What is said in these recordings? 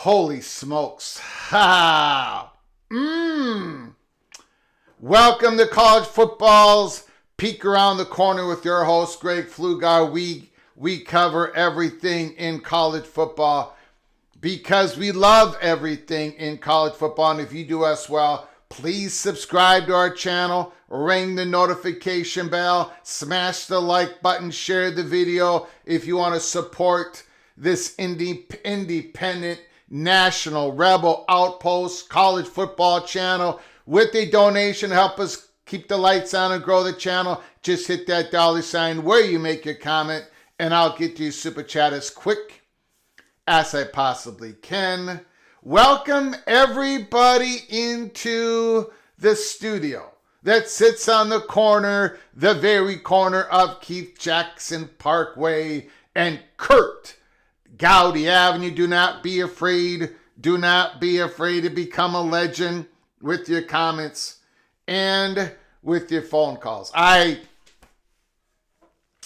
Holy smokes. Ha! Welcome to College Football's Peek Around the Corner with your host, Greg Pflugar. We cover everything in college football because we love everything in college football. And if you do us well, please subscribe to our channel, ring the notification bell, smash the like button, share the video if you want to support this independent, national, rebel outpost college football channel with a donation. Help us keep the lights on and grow the channel. Just hit that $sign where you make your comment, and I'll get to your super chat as quick as I possibly can. Welcome everybody into the studio that sits on the corner, the very corner of Keith Jackson Parkway and Kurt Gowdy Avenue. Do not be afraid. Do not be afraid to become a legend with your comments and with your phone calls. All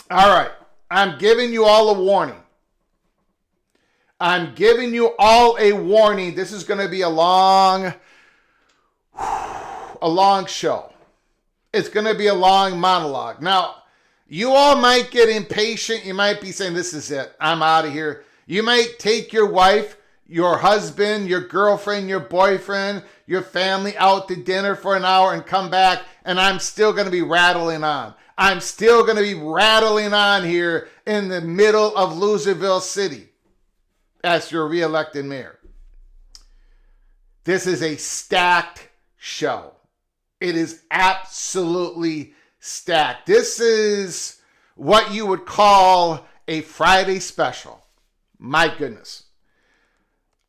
right. I'm giving you all a warning. I'm giving you all a warning. This is going to be a long show. It's going to be a long monologue. Now, you all might get impatient. You might be saying, this is it. I'm out of here. You might take your wife, your husband, your girlfriend, your boyfriend, your family out to dinner for an hour and come back, and I'm still going to be rattling on. I'm still going to be rattling on here in the middle of Loserville City as your re-elected mayor. This is a stacked show. It is absolutely stacked. This is what you would call a Friday special. My goodness.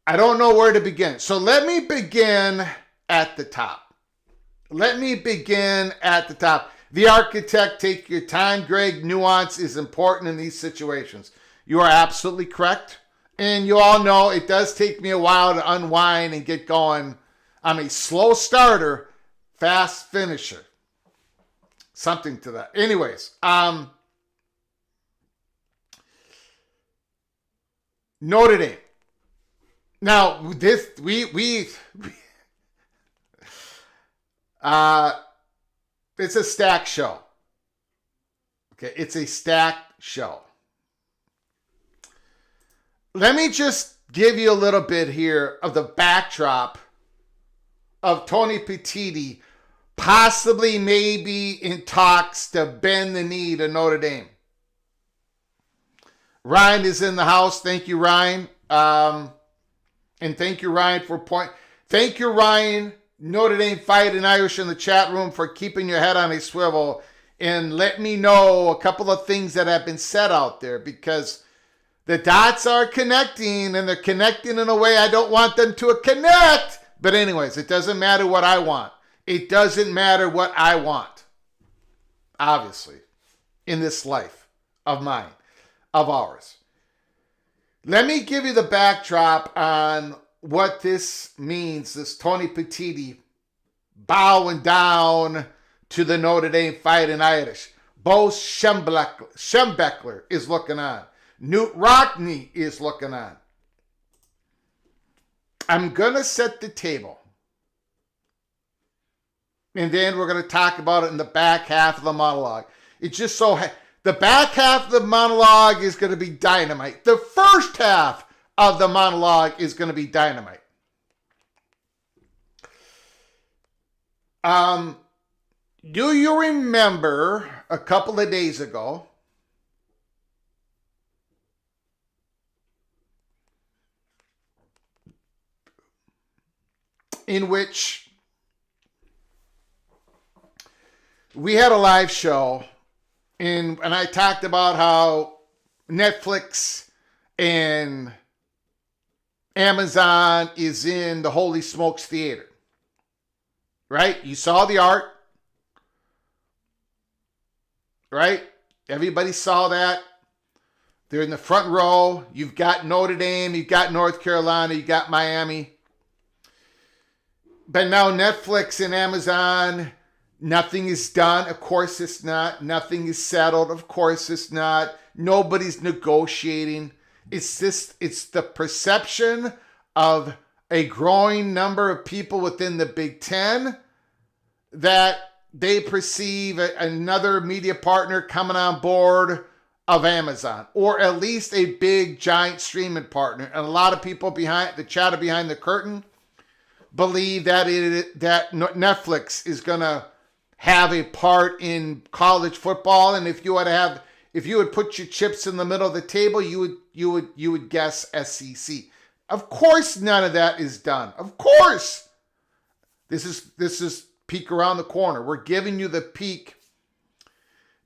I don't know where to begin. So let me begin at the top. let me begin at the top. The architect, take your time, Greg. Nuance is important in these situations. You are absolutely correct. And you all know it does take me a while to unwind and get going. I'm a slow starter, fast finisher. Something to that. Anyways, Notre Dame. Now, this, it's a stacked show. Okay, it's a stacked show. Let me just give you a little bit here of the backdrop of Tony Petitti possibly maybe in talks to bend the knee to Notre Dame. Ryan is in the house. Thank you, Ryan. And thank you, Ryan, Thank you, Ryan, Notre Dame Fighting Irish in the chat room, for keeping your head on a swivel and let me know a couple of things that have been said out there, because the dots are connecting, and they're connecting in a way I don't want them to connect. But anyways, it doesn't matter what I want. It doesn't matter what I want, obviously, in this life of mine, of ours. Let me give you the backdrop on what this means, this Tony Petitti bowing down to the Notre Dame Fighting Irish. Bo Schembechler is looking on. Newt Rockne is looking on. I'm going to set the table. And then we're going to talk about it in the back half of the monologue. It's just so... The back half of the monologue is going to be dynamite. The first half of the monologue is going to be dynamite. Do you remember a couple of days ago in which we had a live show and I talked about how Netflix and Amazon is in the Holy Smokes Theater, right? You saw the art, right? Everybody saw that. They're in the front row. You've got Notre Dame, you've got North Carolina, you've got Miami. But now Netflix and Amazon, nothing is done. Of course it's not. Nothing is settled. Of course it's not. Nobody's negotiating. It's the perception of a growing number of people within the Big Ten that they perceive another media partner coming on board of Amazon, or at least a big giant streaming partner. And a lot of people behind the chatter behind the curtain believe that that Netflix is going to have a part in college football, and if you would put your chips in the middle of the table, you would guess SEC. Of course, none of that is done. Of course, this is peek around the corner. We're giving you the peek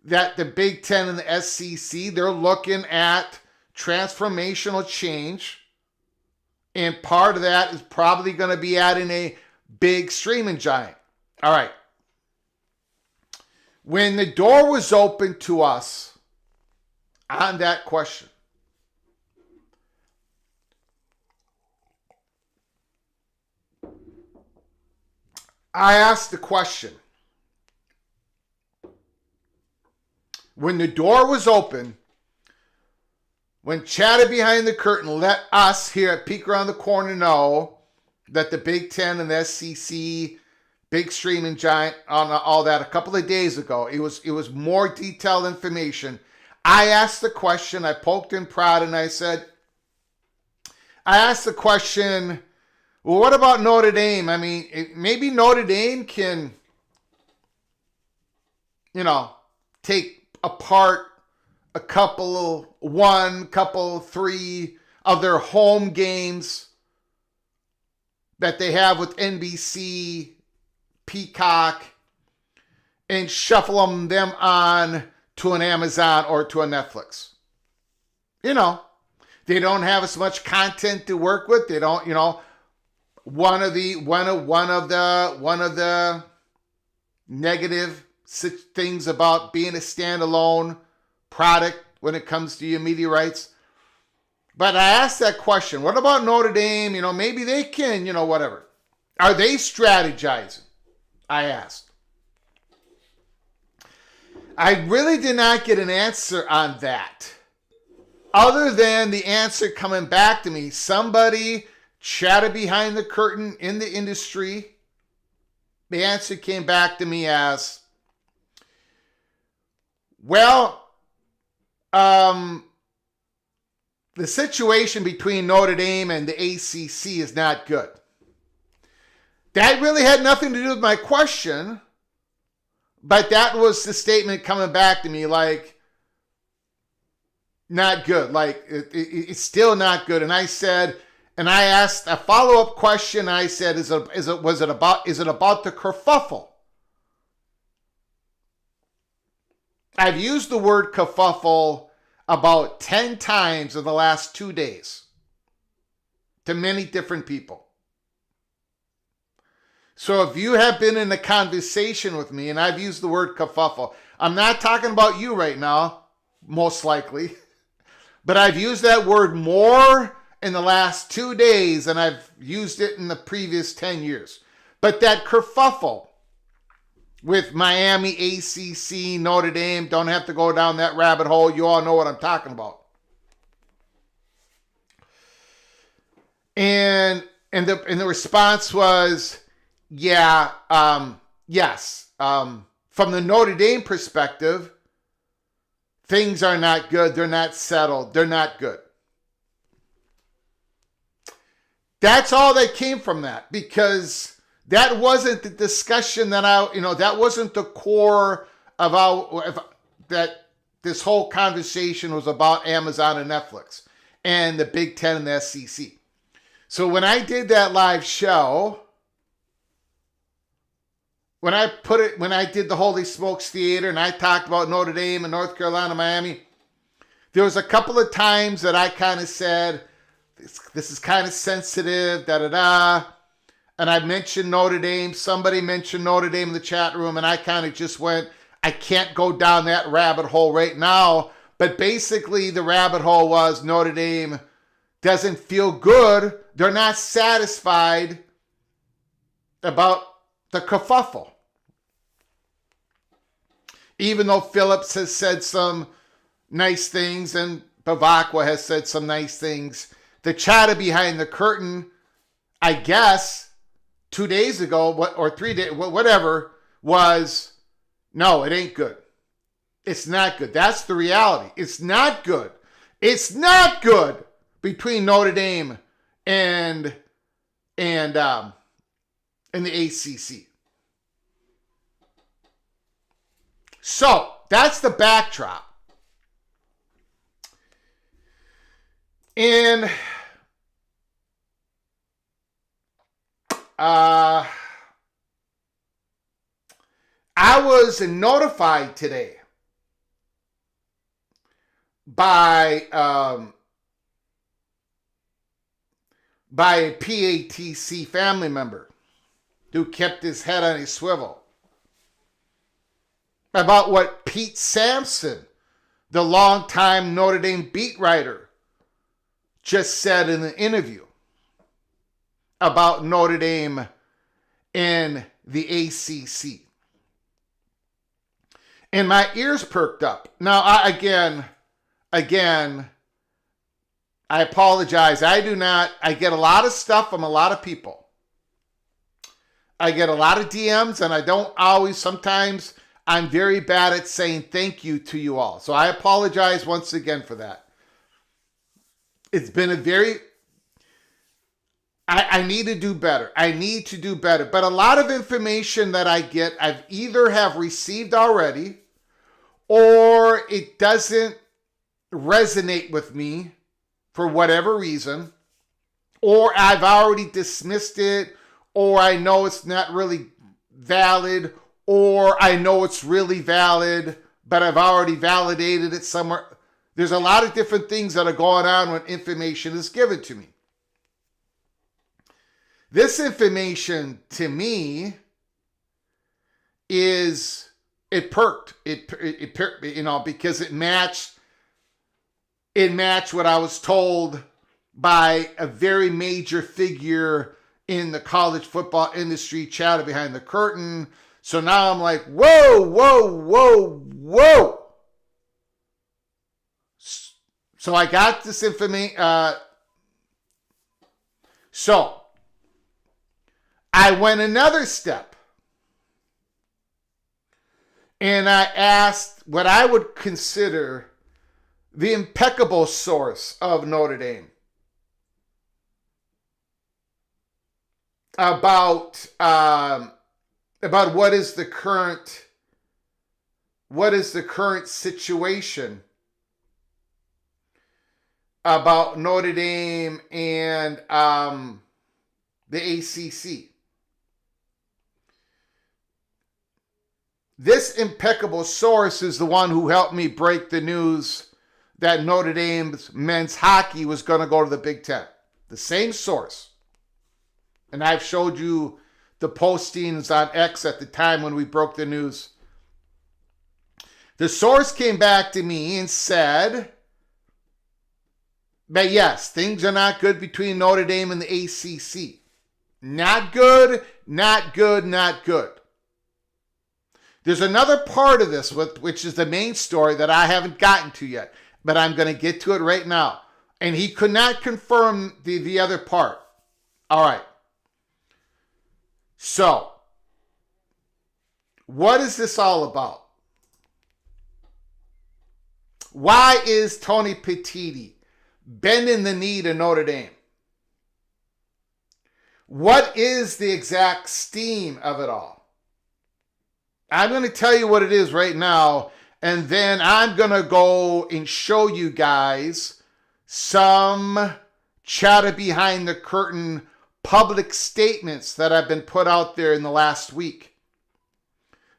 that the Big Ten and the SEC, they're looking at transformational change. And part of that is probably going to be adding a big streaming giant. All right. When the door was open to us on that question, I asked the question. When the door was open, when chatter behind the curtain let us here at Peek Around the Corner know that the Big Ten and the SEC, big streaming giant, on all that a couple of days ago, it was more detailed information. I asked the question, I poked and prodded, and I asked the question, well, what about Notre Dame? I mean, maybe Notre Dame can, take apart a couple, three of their home games that they have with NBC, Peacock, and shuffle them on to an Amazon or to a Netflix. They don't have as much content to work with. They don't, one of the negative things about being a standalone product when it comes to your media rights. But I asked that question, what about Notre Dame? Maybe they can, whatever. Are they strategizing? I asked. I really did not get an answer on that. Other than the answer coming back to me, somebody chatted behind the curtain in the industry. The answer came back to me as, well, the situation between Notre Dame and the ACC is not good. That really had nothing to do with my question, but that was the statement coming back to me, like, not good. Like, it's still not good. And I said, and I asked a follow-up question. I said, is it about the kerfuffle? I've used the word kerfuffle about 10 times in the last 2 days to many different people. So if you have been in a conversation with me and I've used the word kerfuffle, I'm not talking about you right now, most likely, but I've used that word more in the last 2 days than I've used it in the previous 10 years. But that kerfuffle with Miami, ACC, Notre Dame, don't have to go down that rabbit hole. You all know what I'm talking about. And the response was, yeah, yes. From the Notre Dame perspective, things are not good. They're not settled. They're not good. That's all that came from that, because that wasn't the discussion that wasn't the core of that this whole conversation was about Amazon and Netflix and the Big Ten and the SEC. So when I did that live show, when I did the Holy Smokes Theater and I talked about Notre Dame and North Carolina, Miami, there was a couple of times that I kind of said, this is kind of sensitive, da-da-da. And I mentioned Notre Dame. Somebody mentioned Notre Dame in the chat room, and I kind of just went, I can't go down that rabbit hole right now. But basically, the rabbit hole was Notre Dame doesn't feel good. They're not satisfied about the kerfuffle. Even though Phillips has said some nice things and Bavacqua has said some nice things, the chatter behind the curtain, I guess, 2 days ago, or 3 days, whatever, was, no, it ain't good. It's not good. That's the reality. It's not good. It's not good between Notre Dame and the ACC. So that's the backdrop. And I was notified today by a PATC family member who kept his head on a swivel about what Pete Samson, the longtime Notre Dame beat writer, just said in an interview about Notre Dame and the ACC. And my ears perked up. Now, I apologize. I get a lot of stuff from a lot of people. I get a lot of DMs, and I don't always, sometimes I'm very bad at saying thank you to you all. So I apologize once again for that. It's been I need to do better. I need to do better. But a lot of information that I get, I've either have received already, or it doesn't resonate with me for whatever reason, or I've already dismissed it, or I know it's not really valid, or I know it's really valid, but I've already validated it somewhere. There's a lot of different things that are going on when information is given to me. This information, to me, is it perked. It perked, because it matched what I was told by a very major figure in the college football industry, chatter behind the curtain. So now I'm like, whoa, whoa, whoa, whoa. So I got this information. So I went another step. And I asked what I would consider the impeccable source of Notre Dame about what is the current situation about Notre Dame and the ACC. This impeccable source is the one who helped me break the news that Notre Dame's men's hockey was going to go to the Big Ten. The same source. And I've showed you the postings on X at the time when we broke the news. The source came back to me and said that yes, things are not good between Notre Dame and the ACC. Not good, not good, not good. There's another part of this, which is the main story that I haven't gotten to yet, but I'm going to get to it right now. And he could not confirm the other part. All right. So, what is this all about? Why is Tony Petitti bending the knee to Notre Dame? What is the exact steam of it all? I'm going to tell you what it is right now, and then I'm going to go and show you guys some chatter behind the curtain public statements that have been put out there in the last week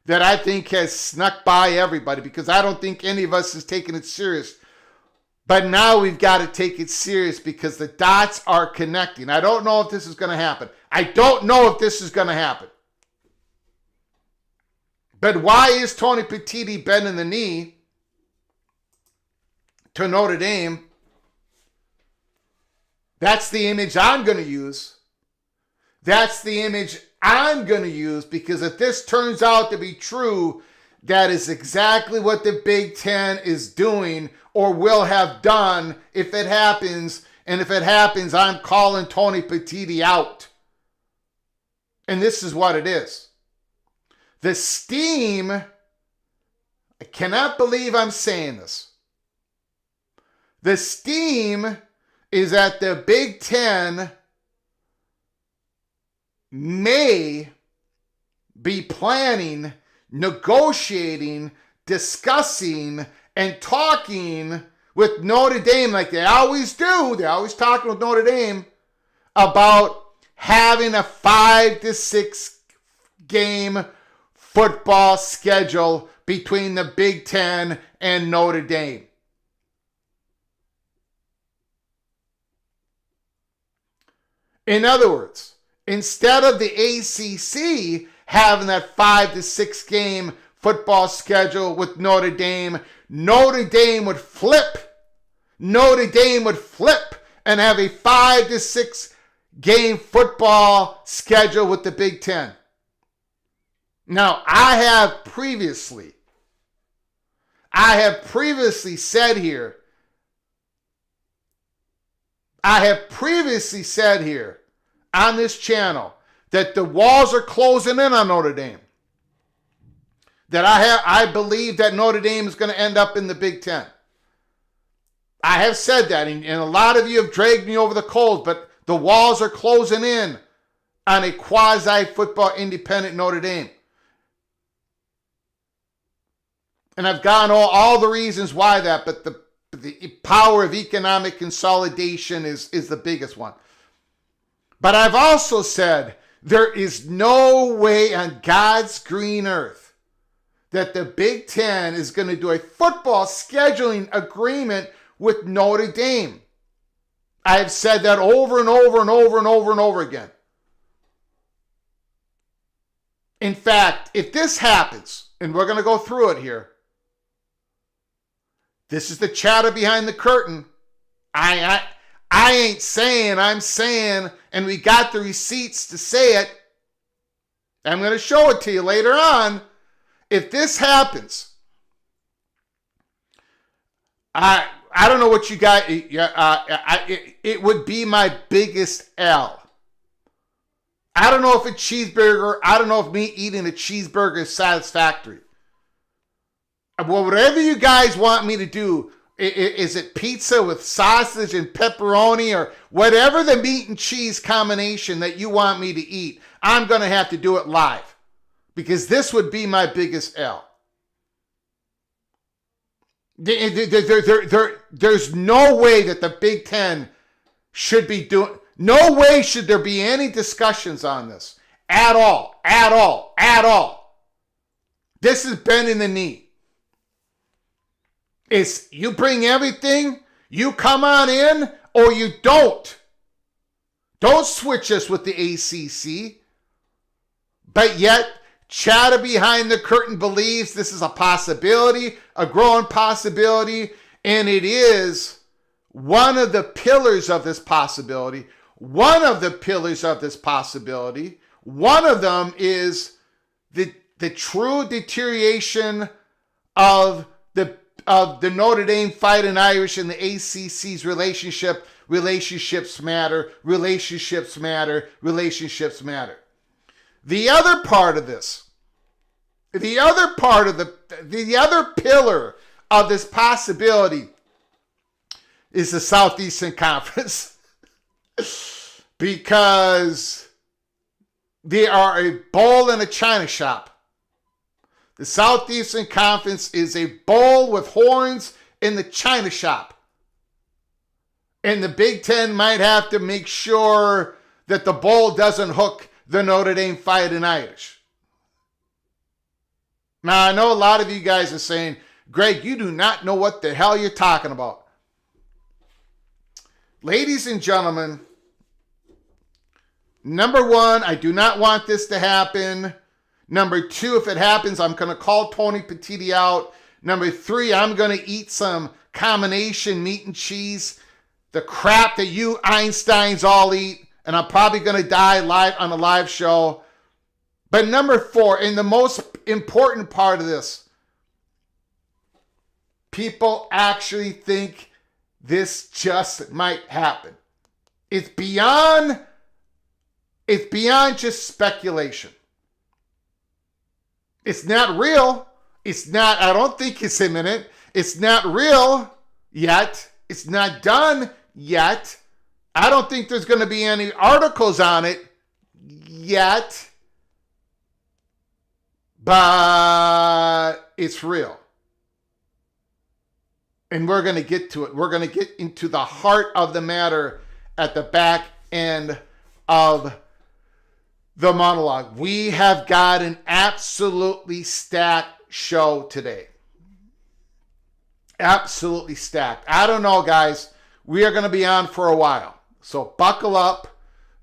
that I think has snuck by everybody, because I don't think any of us is taking it serious. But now we've got to take it serious because the dots are connecting. I don't know if this is going to happen. But why is Tony Petitti bending the knee to Notre Dame? That's the image I'm going to use. Because if this turns out to be true, that is exactly what the Big Ten is doing or will have done if it happens. And if it happens, I'm calling Tony Petitti out. And this is what it is. The steam, I cannot believe I'm saying this. The steam is that the Big Ten may be planning, negotiating, discussing, and talking with Notre Dame like they always do. They're always talking with Notre Dame about having a 5 to 6 game football schedule between the Big Ten and Notre Dame. In other words, instead of the ACC having that 5 to 6 game football schedule with Notre Dame would flip. Notre Dame would flip and have a 5 to 6 game football schedule with the Big Ten. Now, I have previously said here on this channel that the walls are closing in on Notre Dame. That I believe that Notre Dame is going to end up in the Big Ten. I have said that, and a lot of you have dragged me over the coals, but the walls are closing in on a quasi-football independent Notre Dame. And I've gone all the reasons why that, but the power of economic consolidation is the biggest one. But I've also said there is no way on God's green earth that the Big Ten is going to do a football scheduling agreement with Notre Dame. I have said that over and over and over and over and over again. In fact, if this happens, and we're going to go through it here, this is the chatter behind the curtain. I ain't saying, I'm saying, and we got the receipts to say it. I'm going to show it to you later on. If this happens, I don't know what you got. It would be my biggest L. I don't know if a cheeseburger, I don't know if me eating a cheeseburger is satisfactory. Well, whatever you guys want me to do, is it pizza with sausage and pepperoni or whatever the meat and cheese combination that you want me to eat, I'm going to have to do it live because this would be my biggest L. There's no way that the Big Ten should be doing, no way should there be any discussions on this at all. This is bending the knee. It's you bring everything, you come on in, or you don't. Don't switch us with the ACC. But yet, chatter behind the curtain believes this is a possibility, a growing possibility, and it is one of the pillars of this possibility. One of them is the true deterioration of the Notre Dame Fighting Irish and the ACC's relationship. Relationships matter. The other part of this, the other pillar of this possibility is the Southeastern Conference. Because they are a bowl in a china shop. The Southeastern Conference is a bowl with horns in the china shop. And the Big Ten might have to make sure that the bowl doesn't hook the Notre Dame Fighting Irish. Now, I know a lot of you guys are saying, Greg, you do not know what the hell you're talking about. Ladies and gentlemen, number one, I do not want this to happen. Number two, if it happens, I'm going to call Tony Petitti out. Number three, I'm going to eat some combination meat and cheese, the crap that you Einsteins all eat, and I'm probably going to die live on a live show. But number four, and the most important part of this, people actually think this just might happen. It's beyond just speculation. It's not real. I don't think it's imminent. It's not real yet. It's not done yet. I don't think there's going to be any articles on it yet. But it's real. And we're going to get to it. We're going to get into the heart of the matter at the back end of the monologue. We have got an absolutely stacked show today. Absolutely stacked. I don't know, guys. We are going to be on for a while. So buckle up.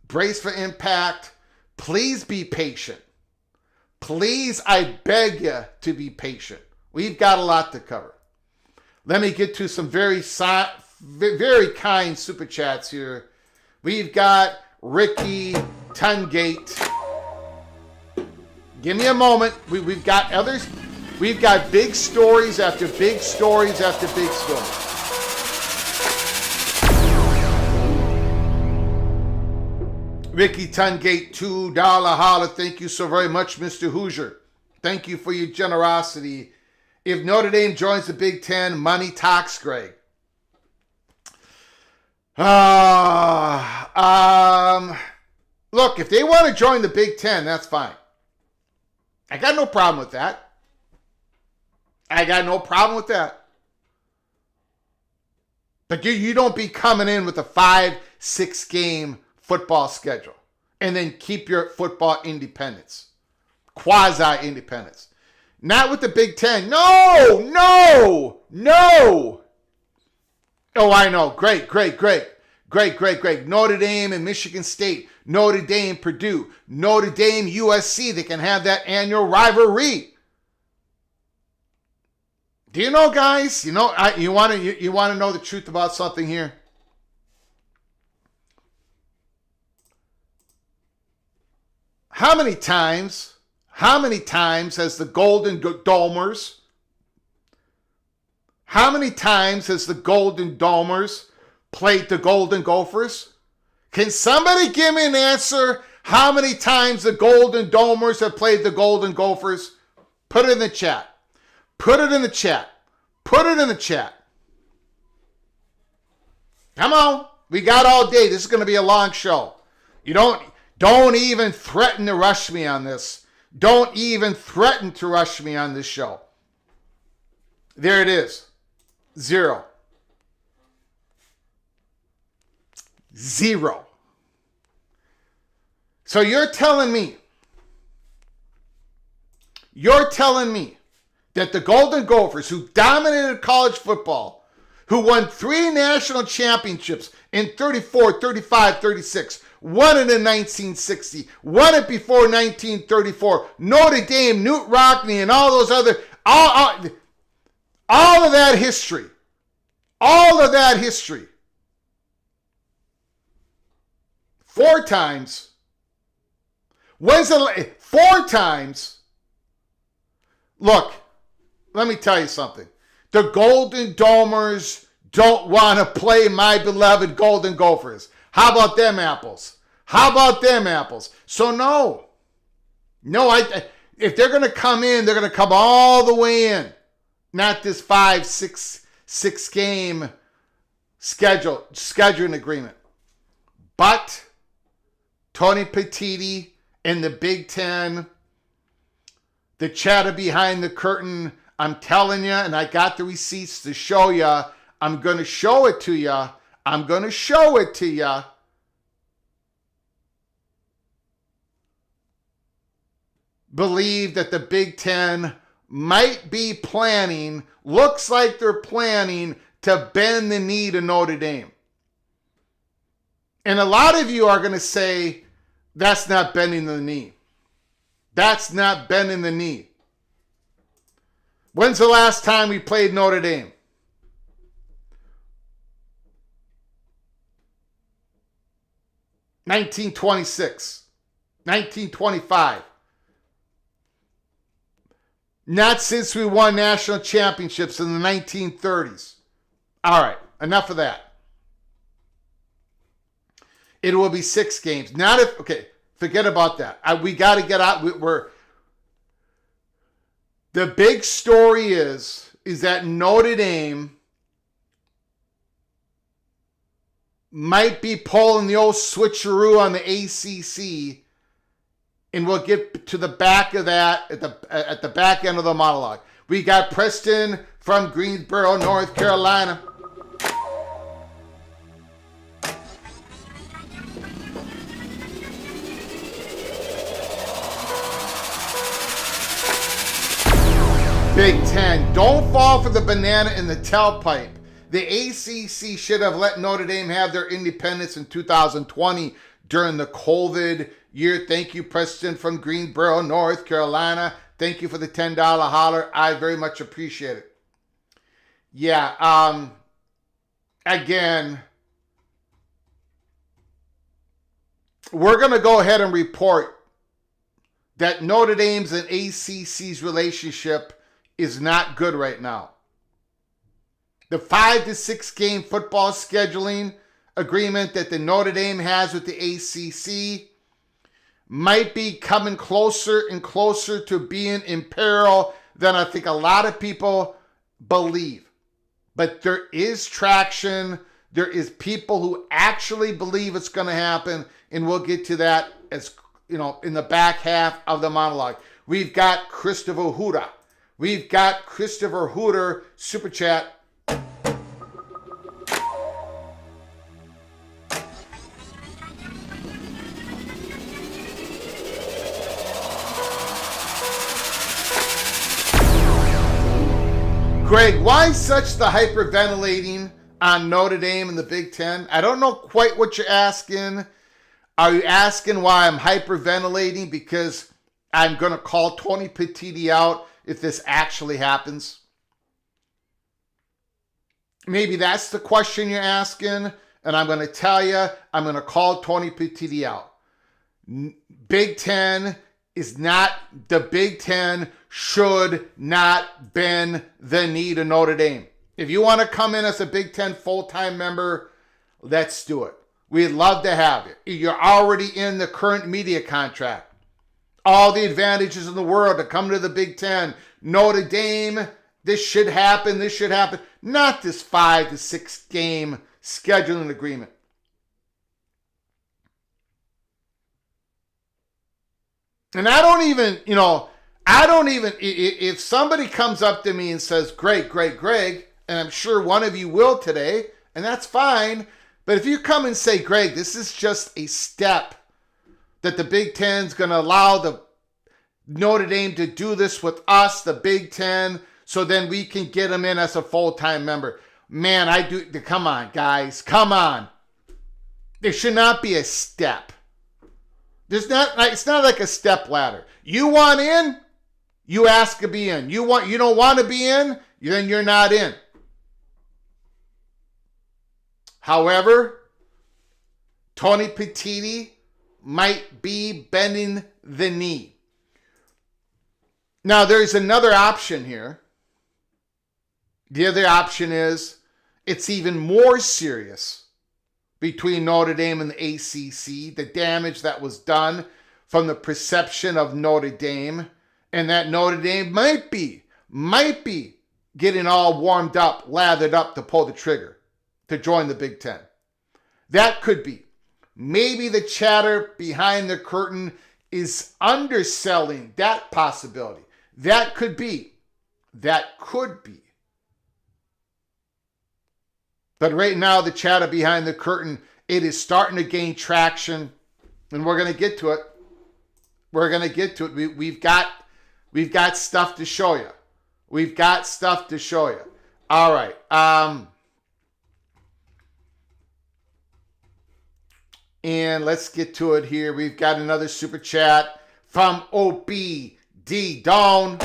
Brace for impact. Please be patient. Please, I beg you to be patient. We've got a lot to cover. Let me get to some very kind super chats here. We've got Ricky Tungate. Give me a moment. We've got others. We've got big stories after big stories after big stories. Ricky Tungate, $2 holler. Thank you so very much, Mr. Hoosier. Thank you for your generosity. If Notre Dame joins the Big Ten, money talks, Greg. Look, if they want to join the Big Ten, that's fine. I got no problem with that. But you don't be coming in with a 5-6 game football schedule and then keep your football independence. Quasi-independence. Not with the Big Ten. No. Oh, I know. Great. Great. Notre Dame and Michigan State. Notre Dame, Purdue. Notre Dame, USC. They can have that annual rivalry. Do you know, guys? You know, you want to know the truth about something here? How many times has the Golden Domers? How many times has the Golden Domers played the Golden Gophers? Can somebody give me an answer? How many times the Golden Domers have played the Golden Gophers? Put it in the chat. Put it in the chat. Put it in the chat. Come on. We got all day. This is going to be a long show. You don't even threaten to rush me on this. Don't even threaten to rush me on this show. There it is. 0. So you're telling me that the Golden Gophers, who dominated college football, who won 3 national championships in 34, 35, 36, won it in 1960, won it before 1934, Notre Dame, Newt Rockne, and all those other, all of that history, 4 times. 4 times. Look, let me tell you something. The Golden Domers don't want to play my beloved Golden Gophers. How about them apples? So no, if they're going to come in, they're going to come all the way in. Not this 5-6 game scheduling agreement. But Tony Petitti and the Big Ten, the chatter behind the curtain, I'm telling you, and I got the receipts to show you. I'm going to show it to you. Believe that the Big Ten might be planning, looks like they're planning to bend the knee to Notre Dame. And a lot of you are going to say, that's not bending the knee. That's not bending the knee. When's the last time we played Notre Dame? (1926), 1925. Not since we won national championships in the 1930s. All right, enough of that. It will be 6 games. Forget about that. We got to get out. The big story is that Notre Dame might be pulling the old switcheroo on the ACC, and we'll get to the back of that at the back end of the monologue. We got Preston from Greensboro, North Carolina. Big Ten, don't fall for the banana in the tailpipe. The ACC should have let Notre Dame have their independence in 2020 during the COVID year. Thank you, Preston from Greensboro, North Carolina. Thank you for the $10 holler. I very much appreciate it. Yeah, again, we're going to go ahead and report that Notre Dame's and ACC's relationship is not good right now. The 5 to 6 game football scheduling agreement that the Notre Dame has with the ACC might be coming closer and closer to being in peril than I think a lot of people believe. But there is traction. There is people who actually believe it's going to happen, and we'll get to that as in the back half of the monologue. We've got Christopher Hooter, Super Chat. Greg, why such the hyperventilating on Notre Dame and the Big Ten? I don't know quite what you're asking. Are you asking why I'm hyperventilating because I'm going to call Tony Petitti out if this actually happens? Maybe that's the question you're asking, and I'm going to tell you, I'm going to call Tony Petitti out. Big Ten is not, the Big Ten should not bend the knee to Notre Dame. If you want to come in as a Big Ten full-time member, let's do it. We'd love to have you. You're already in the current media contract. All the advantages in the world to come to the Big Ten. Notre Dame, this should happen, this should happen. Not this 5 to 6 game scheduling agreement. And I don't even, if somebody comes up to me and says, Greg, and I'm sure one of you will today, and that's fine, but if you come and say, Greg, this is just a step that the Big Ten's going to allow the Notre Dame to do this with us, the Big Ten, so then we can get them in as a full-time member. Man, come on, guys, come on. There should not be a step. It's not like a step ladder. You want in, you ask to be in. You don't want to be in, then you're not in. However, Tony Petitti might be bending the knee. Now, there's another option here. The other option is it's even more serious between Notre Dame and the ACC, the damage that was done from the perception of Notre Dame, and that Notre Dame might be getting all warmed up, lathered up to pull the trigger to join the Big Ten. That could be. Maybe the chatter behind the curtain is underselling that possibility. That could be. But right now, the chatter behind the curtain, it is starting to gain traction, and we're going to get to it. We've got stuff to show you. All right. And let's get to it here. We've got another super chat from OBD Dawn.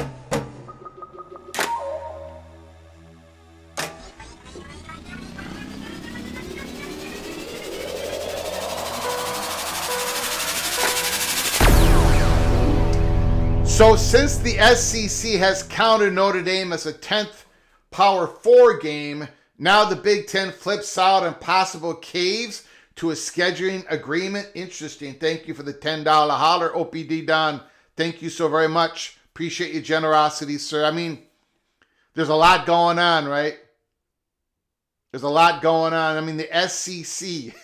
So since the SEC has counted Notre Dame as a 10th Power 4 game, now the Big Ten flips out and possible caves to a scheduling agreement. Interesting. Thank you for the $10 holler, OPD Don. Thank you so very much. Appreciate your generosity, sir. I mean, there's a lot going on, right? There's a lot going on. I mean, the SEC,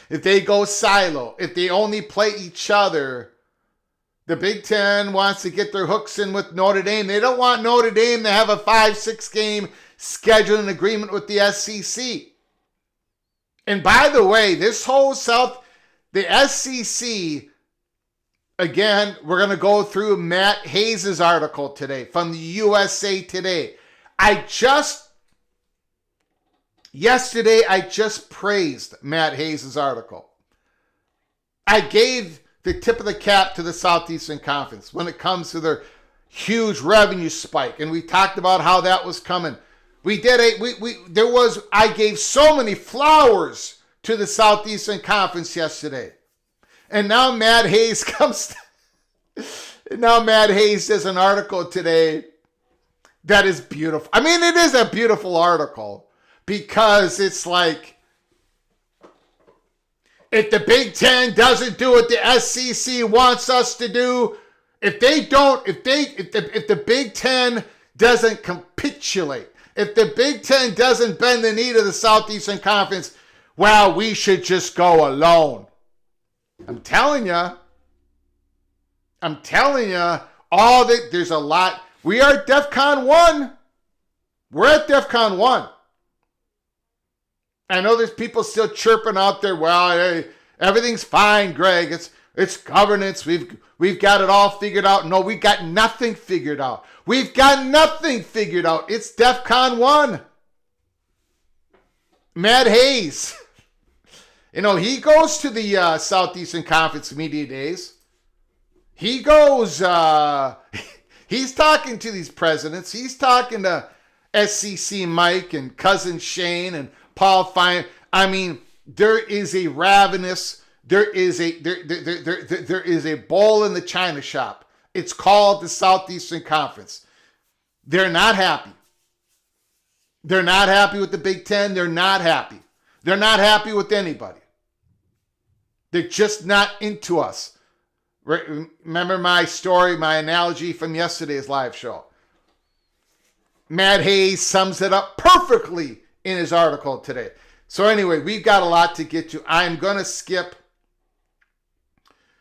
if they go silo, if they only play each other, the Big Ten wants to get their hooks in with Notre Dame. They don't want Notre Dame to have a 5-6 game scheduling agreement with the SEC. And by the way, this whole the SEC, again, we're going to go through Matt Hayes' article today from the USA Today. Yesterday, I just praised Matt Hayes' article. I gave the tip of the cap to the Southeastern Conference when it comes to their huge revenue spike. And we talked about how that was coming. I gave so many flowers to the Southeastern Conference yesterday. And now Matt Hayes does an article today that is beautiful. I mean, it is a beautiful article because it's like, if the Big Ten doesn't do what the SEC wants us to do, if the Big Ten doesn't capitulate, if the Big Ten doesn't bend the knee to the Southeastern Conference, well, we should just go alone. I'm telling you, there's a lot. We are at DEFCON 1. We're at DEFCON 1. I know there's people still chirping out there, well, hey, everything's fine, Greg. It's governance. We've got it all figured out. No, we got nothing figured out. It's DEFCON 1. Matt Hayes, he goes to the Southeastern Conference Media Days. He goes, he's talking to these presidents. He's talking to SEC Mike and Cousin Shane and Paul Fine. I mean, there is a ravenous, there is a bowl in the china shop. It's called the Southeastern Conference. They're not happy. They're not happy with the Big Ten. They're not happy. They're not happy with anybody. They're just not into us. Remember my story, my analogy from yesterday's live show. Matt Hayes sums it up perfectly in his article today. So anyway, we've got a lot to get to. I'm going to skip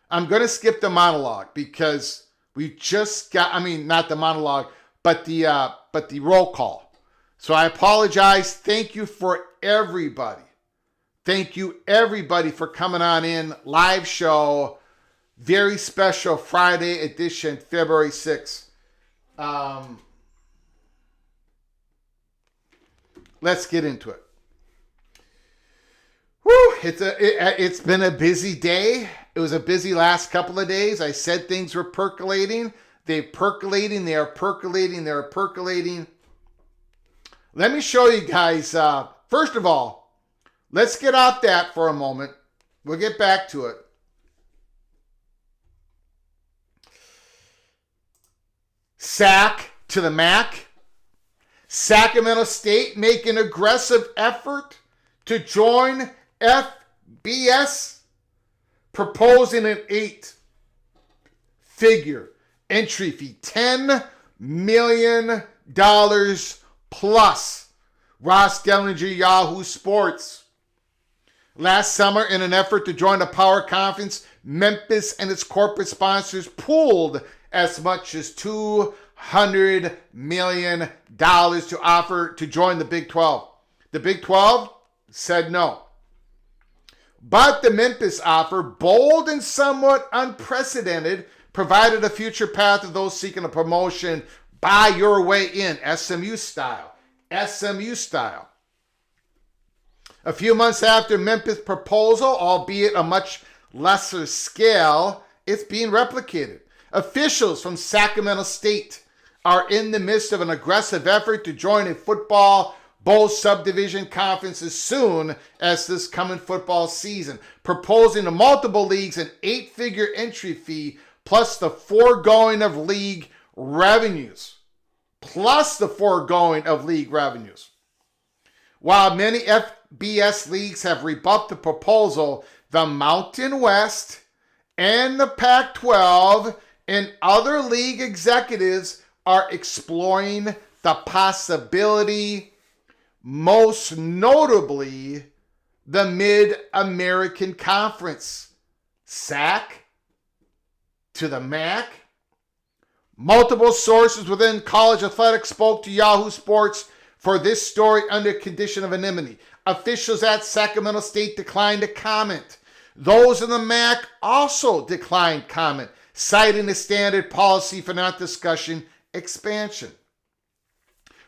the monologue because we just got, not the monologue, but the roll call. So I apologize. Thank you for everybody. Thank you everybody for coming on in. Live show, very special Friday edition, February 6th. Let's get into it. Whew, it's been a busy day. It was a busy last couple of days. I said things were percolating. They're percolating. They are percolating. They're percolating. Let me show you guys. First of all, let's get off that for a moment. We'll get back to it. SAC to the MAC. Sacramento State make an aggressive effort to join FBS, proposing an 8-figure entry fee, $10 million plus. Ross Dellinger, Yahoo Sports. Last summer, in an effort to join the Power Conference, Memphis and its corporate sponsors pooled as much as $200 million to offer to join the Big 12. The Big 12 said no. But the Memphis offer, bold and somewhat unprecedented, provided a future path of those seeking a promotion buy your way in, SMU style. SMU style. A few months after Memphis' proposal, albeit a much lesser scale, it's being replicated. Officials from Sacramento State are in the midst of an aggressive effort to join a football bowl subdivision conference as soon as this coming football season, proposing to multiple leagues an 8-figure entry fee plus the foregoing of league revenues. While many FBS leagues have rebuffed the proposal, the Mountain West and the Pac-12 and other league executives are exploring the possibility, most notably the Mid-American Conference, SAC to the MAC. Multiple sources within college athletics spoke to Yahoo Sports for this story under condition of anonymity. Officials at Sacramento State declined to comment. Those in the MAC also declined comment, citing the standard policy for not discussing expansion.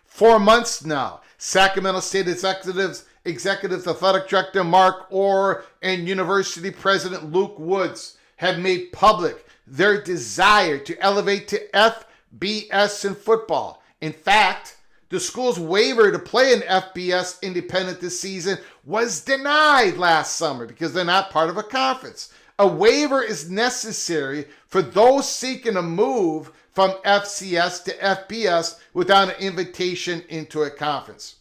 4 months now, Sacramento State executives athletic director Mark Orr and university president Luke Woods have made public their desire to elevate to FBS in football. In fact, the school's waiver to play an FBS independent this season was denied last summer because they're not part of a conference. A waiver is necessary for those seeking a move from FCS to FBS without an invitation into a conference.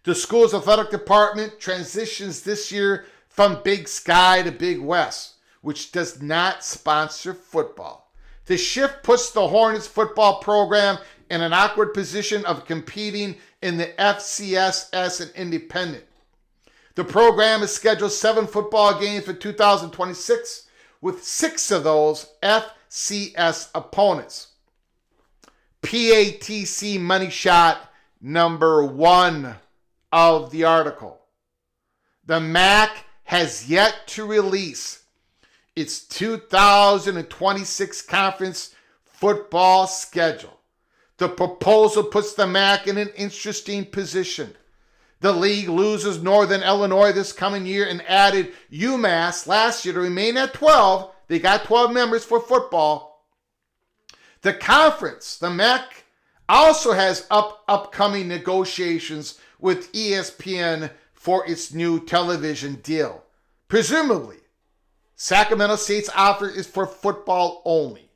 The school's athletic department transitions this year from Big Sky to Big West, which does not sponsor football. The shift puts the Hornets football program in an awkward position of competing in the FCS as an independent. The program has scheduled 7 football games for 2026, with 6 of those FCS opponents. PATC money shot number 1 of the article. The MAC has yet to release its 2026 conference football schedule. The proposal puts the MAC in an interesting position. The league loses Northern Illinois this coming year and added UMass last year to remain at 12. They got 12 members for football. The conference, the MAC, also has upcoming negotiations with ESPN for its new television deal. Presumably, Sacramento State's offer is for football only,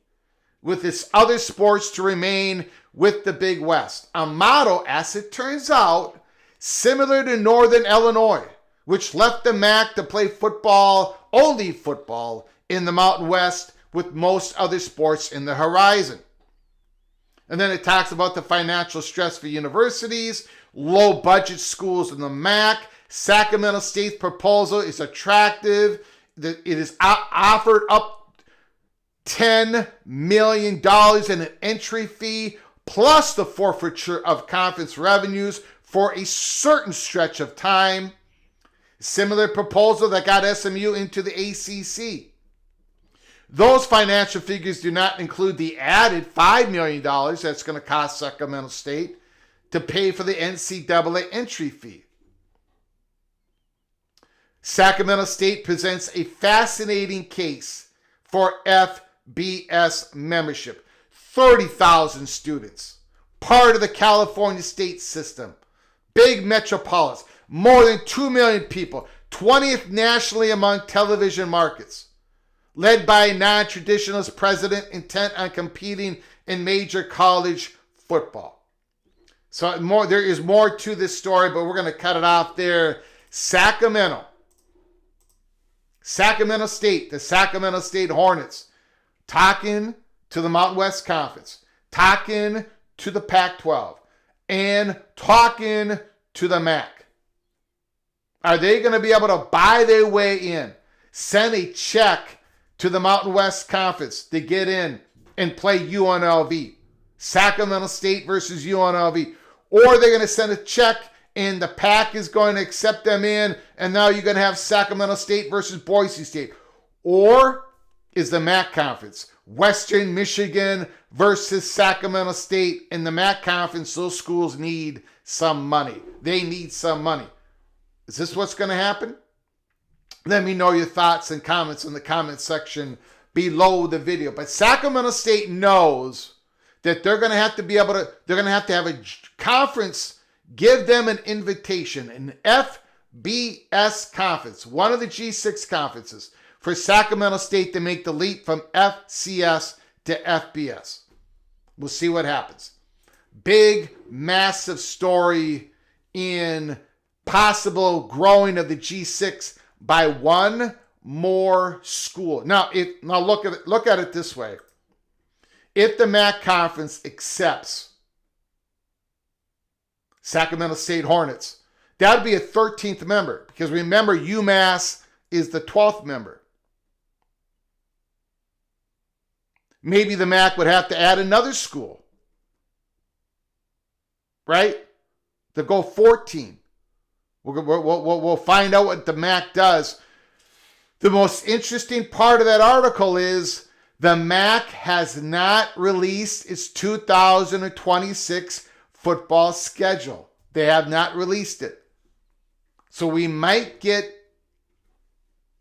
with its other sports to remain with the Big West. A model, as it turns out, similar to Northern Illinois, which left the MAC to play football, only football, in the Mountain West with most other sports in the horizon. And then it talks about the financial stress for universities, low budget schools in the MAC. Sacramento State's proposal is attractive. It is offered up $10 million in an entry fee, plus the forfeiture of conference revenues for a certain stretch of time. Similar proposal that got SMU into the ACC. Those financial figures do not include the added $5 million that's going to cost Sacramento State to pay for the NCAA entry fee. Sacramento State presents a fascinating case for FBS membership. 30,000 students, part of the California state system, big metropolis, more than 2 million people, 20th nationally among television markets. Led by a non-traditionalist president intent on competing in major college football. So there is more to this story, but we're going to cut it off there. Sacramento State, the Sacramento State Hornets, talking to the Mountain West Conference, talking to the Pac-12, and talking to the MAC. Are they going to be able to buy their way in, send a check to the Mountain West Conference to get in and play UNLV? Sacramento State versus UNLV. Or they're going to send a check and the Pac is going to accept them in, and now you're going to have Sacramento State versus Boise State. Or is the MAC Conference, Western Michigan versus Sacramento State. In the MAC Conference, those schools need some money. They need some money. Is this what's going to happen? Let me know your thoughts and comments in the comment section below the video. But Sacramento State knows that they're going to have to be able to, they're going to have a conference give them an invitation, an FBS conference, one of the G6 conferences, for Sacramento State to make the leap from FCS to FBS. We'll see what happens. Big, massive story in possible growing of the G6 by one more school. Now look at it this way. If the MAC conference accepts Sacramento State Hornets, that would be a 13th member, because remember, UMass is the 12th member. Maybe the MAC would have to add another school, right? To go 14. We'll find out what the MAC does. The most interesting part of that article is the MAC has not released its 2026 football schedule. They have not released it. So we might get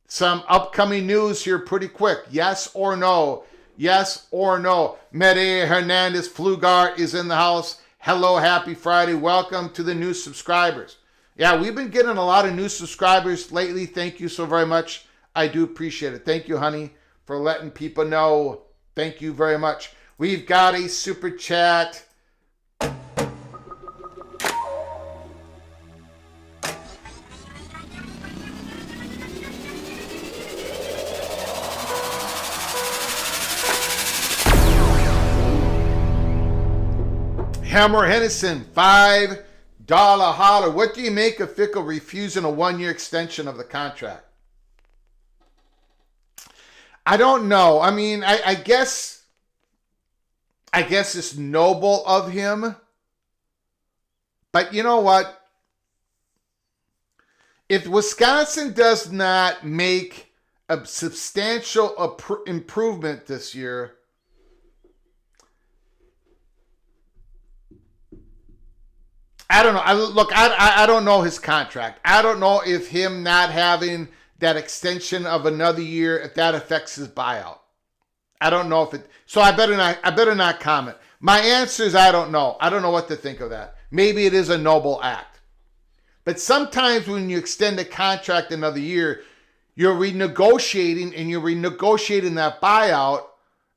some upcoming news here pretty quick. Yes or no? Yes or no? Medea Hernandez Flugar is in the house. Hello, happy Friday. Welcome to the new subscribers. Yeah, we've been getting a lot of new subscribers lately. Thank you so very much. I do appreciate it. Thank you, honey, for letting people know. Thank you very much. We've got a super chat. Hammer Hennison, $5 holler. What do you make of Fickle refusing a one-year extension of the contract? I don't know. I mean, I guess it's noble of him. But you know what? If Wisconsin does not make a substantial improvement this year, I don't know. I don't know his contract. I don't know if him not having that extension of another year, if that affects his buyout. I don't know if it. So I better not comment. My answer is I don't know. I don't know what to think of that. Maybe it is a noble act. But sometimes when you extend a contract another year, you're renegotiating that buyout.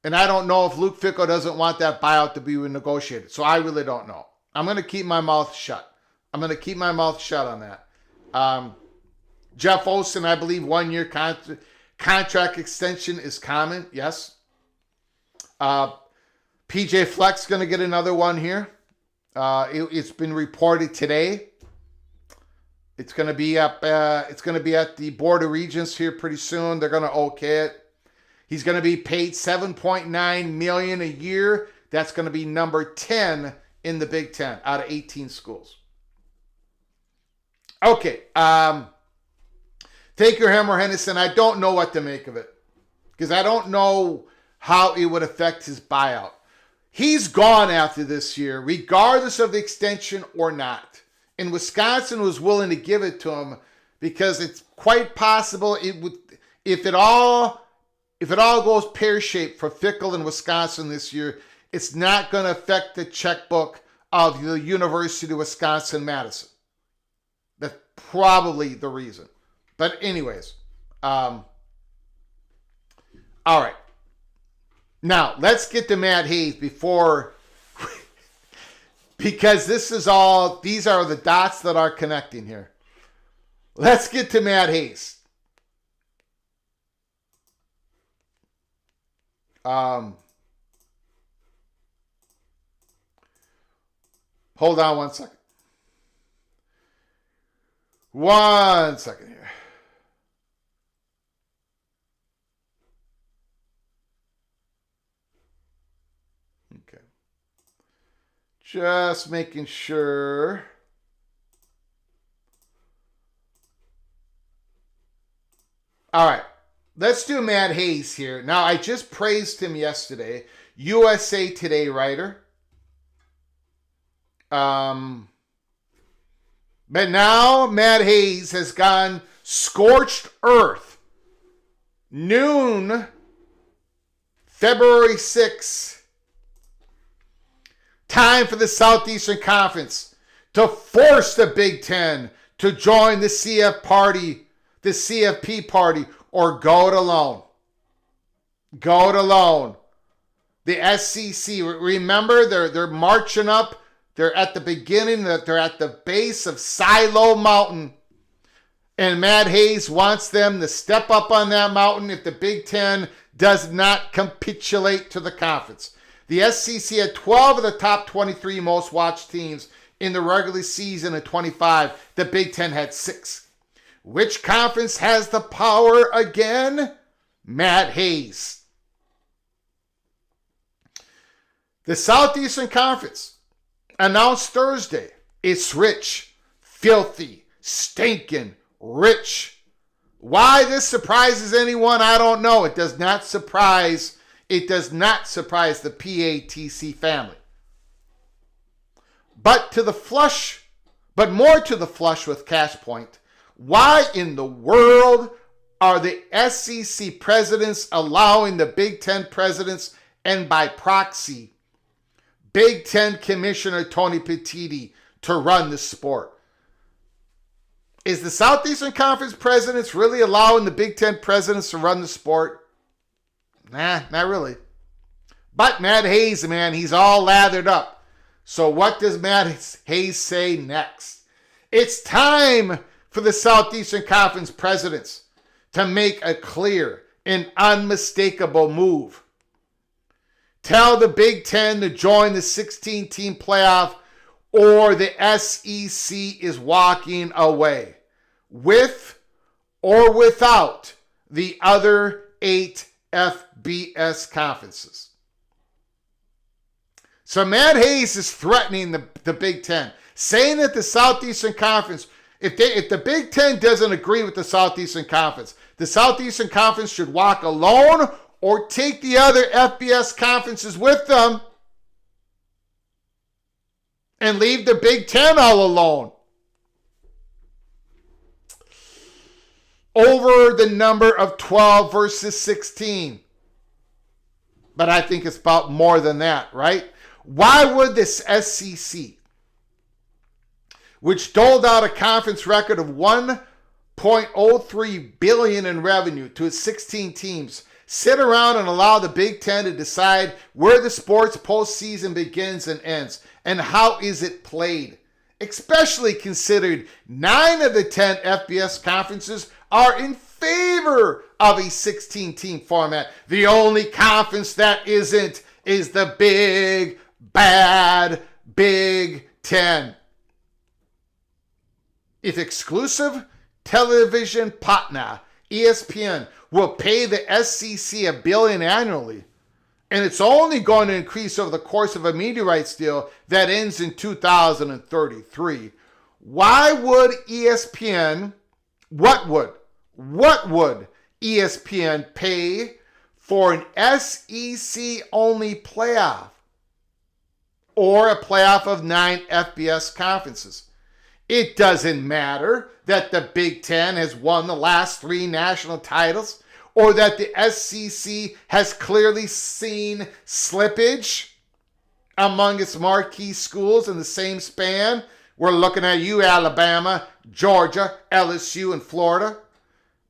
And I don't know if Luke Fickell doesn't want that buyout to be renegotiated. So I really don't know. I'm going to keep my mouth shut. I'm going to keep my mouth shut on that. Jeff Olson, I believe 1 year contract extension is common. Yes. PJ Fleck's going to get another one here. It's been reported today. It's going to be up. It's going to be at the Board of Regents here pretty soon. They're going to okay it. He's going to be paid $7.9 million a year. That's going to be number 10 in the Big Ten out of 18 schools. Okay. Take your hammer, Henderson. I don't know what to make of it because I don't know how it would affect his buyout. He's gone after this year, regardless of the extension or not. And Wisconsin was willing to give it to him because it's quite possible it would, if it all goes pear-shaped for Fickell and Wisconsin this year, it's not going to affect the checkbook of the University of Wisconsin-Madison. That's probably the reason. But anyways, all right. Now, let's get to Matt Hayes before, because these are the dots that are connecting here. Let's get to Matt Hayes. Hold on 1 second. 1 second here. Okay. Just making sure. All right. Let's do Matt Hayes here. Now, I just praised him yesterday. USA Today writer. But now Matt Hayes has gone scorched earth. Noon, February 6th. Time for the Southeastern Conference to force the Big Ten to join the CFP party, or go it alone. Go it alone. The SEC, remember, they're marching up. They're at the beginning, they're at the base of Silo Mountain. And Matt Hayes wants them to step up on that mountain if the Big Ten does not capitulate to the conference. The SEC had 12 of the top 23 most watched teams in the regular season of 25. The Big Ten had 6. Which conference has the power again? Matt Hayes. The Southeastern Conference announced Thursday. It's rich, filthy, stinking rich. Why this surprises anyone, I don't know. It does not surprise the PATC family. But more to the flush with Cashpoint, why in the world are the SEC presidents allowing the Big Ten presidents and by proxy Big Ten Commissioner Tony Petitti to run the sport? Is the Southeastern Conference presidents really allowing the Big Ten presidents to run the sport? Nah, not really. But Matt Hayes, man, he's all lathered up. So what does Matt Hayes say next? It's time for the Southeastern Conference presidents to make a clear and unmistakable move. Tell the Big Ten to join the 16-team playoff, or the SEC is walking away, with or without the other 8 FBS conferences. So Matt Hayes is threatening the Big Ten, saying that the Southeastern Conference, if the Big Ten doesn't agree with the Southeastern Conference should walk alone or take the other FBS conferences with them. and leave the Big Ten all alone over the number of 12 versus 16. But I think it's about more than that, right? Why would this SEC, which doled out a conference record of $1.03 billion in revenue to its 16 teams, sit around and allow the Big Ten to decide where the sports postseason begins and ends, and how is it played? Especially considered 9 of the 10 FBS conferences are in favor of a 16-team format. The only conference that isn't is the big, bad Big Ten. If exclusive television partner ESPN will pay the SEC $1 billion annually, and it's only going to increase over the course of a media rights deal that ends in 2033, why would ESPN, what would ESPN pay for an SEC-only playoff or a playoff of 9 FBS conferences? It doesn't matter that the Big Ten has won the last 3 national titles or that the SEC has clearly seen slippage among its marquee schools in the same span. We're looking at you, Alabama, Georgia, LSU, and Florida.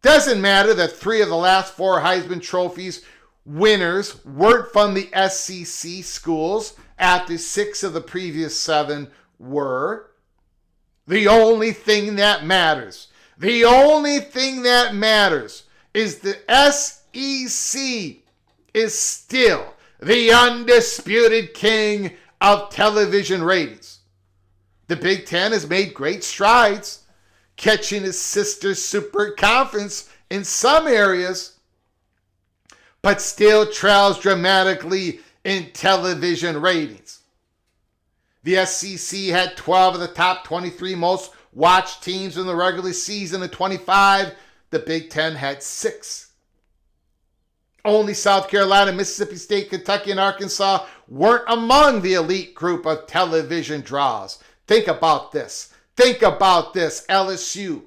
Doesn't matter that 3 of the last 4 Heisman Trophies winners weren't from the SEC schools after 6 of the previous 7 were. The only thing that matters is the SEC is still the undisputed king of television ratings. The Big Ten has made great strides, catching its sister super conference in some areas, but still trails dramatically in television ratings. The SEC had 12 of the top 23 most watched teams in the regular season of 25. The Big Ten had 6. Only South Carolina, Mississippi State, Kentucky, and Arkansas weren't among the elite group of television draws. Think about this. LSU,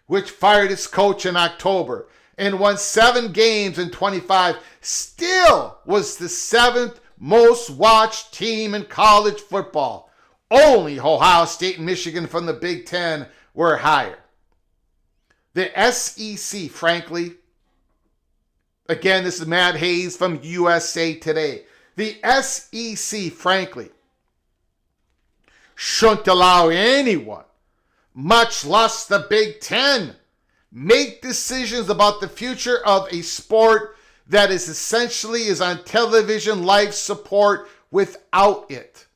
which fired its coach in October and won 7 games in 25, still was the 7th most watched team in college football. Only Ohio State and Michigan from the Big Ten were higher. The SEC, frankly, again, this is Matt Hayes from USA Today. The SEC, frankly, shouldn't allow anyone, much less the Big Ten, make decisions about the future of a sport that is on television life support without it.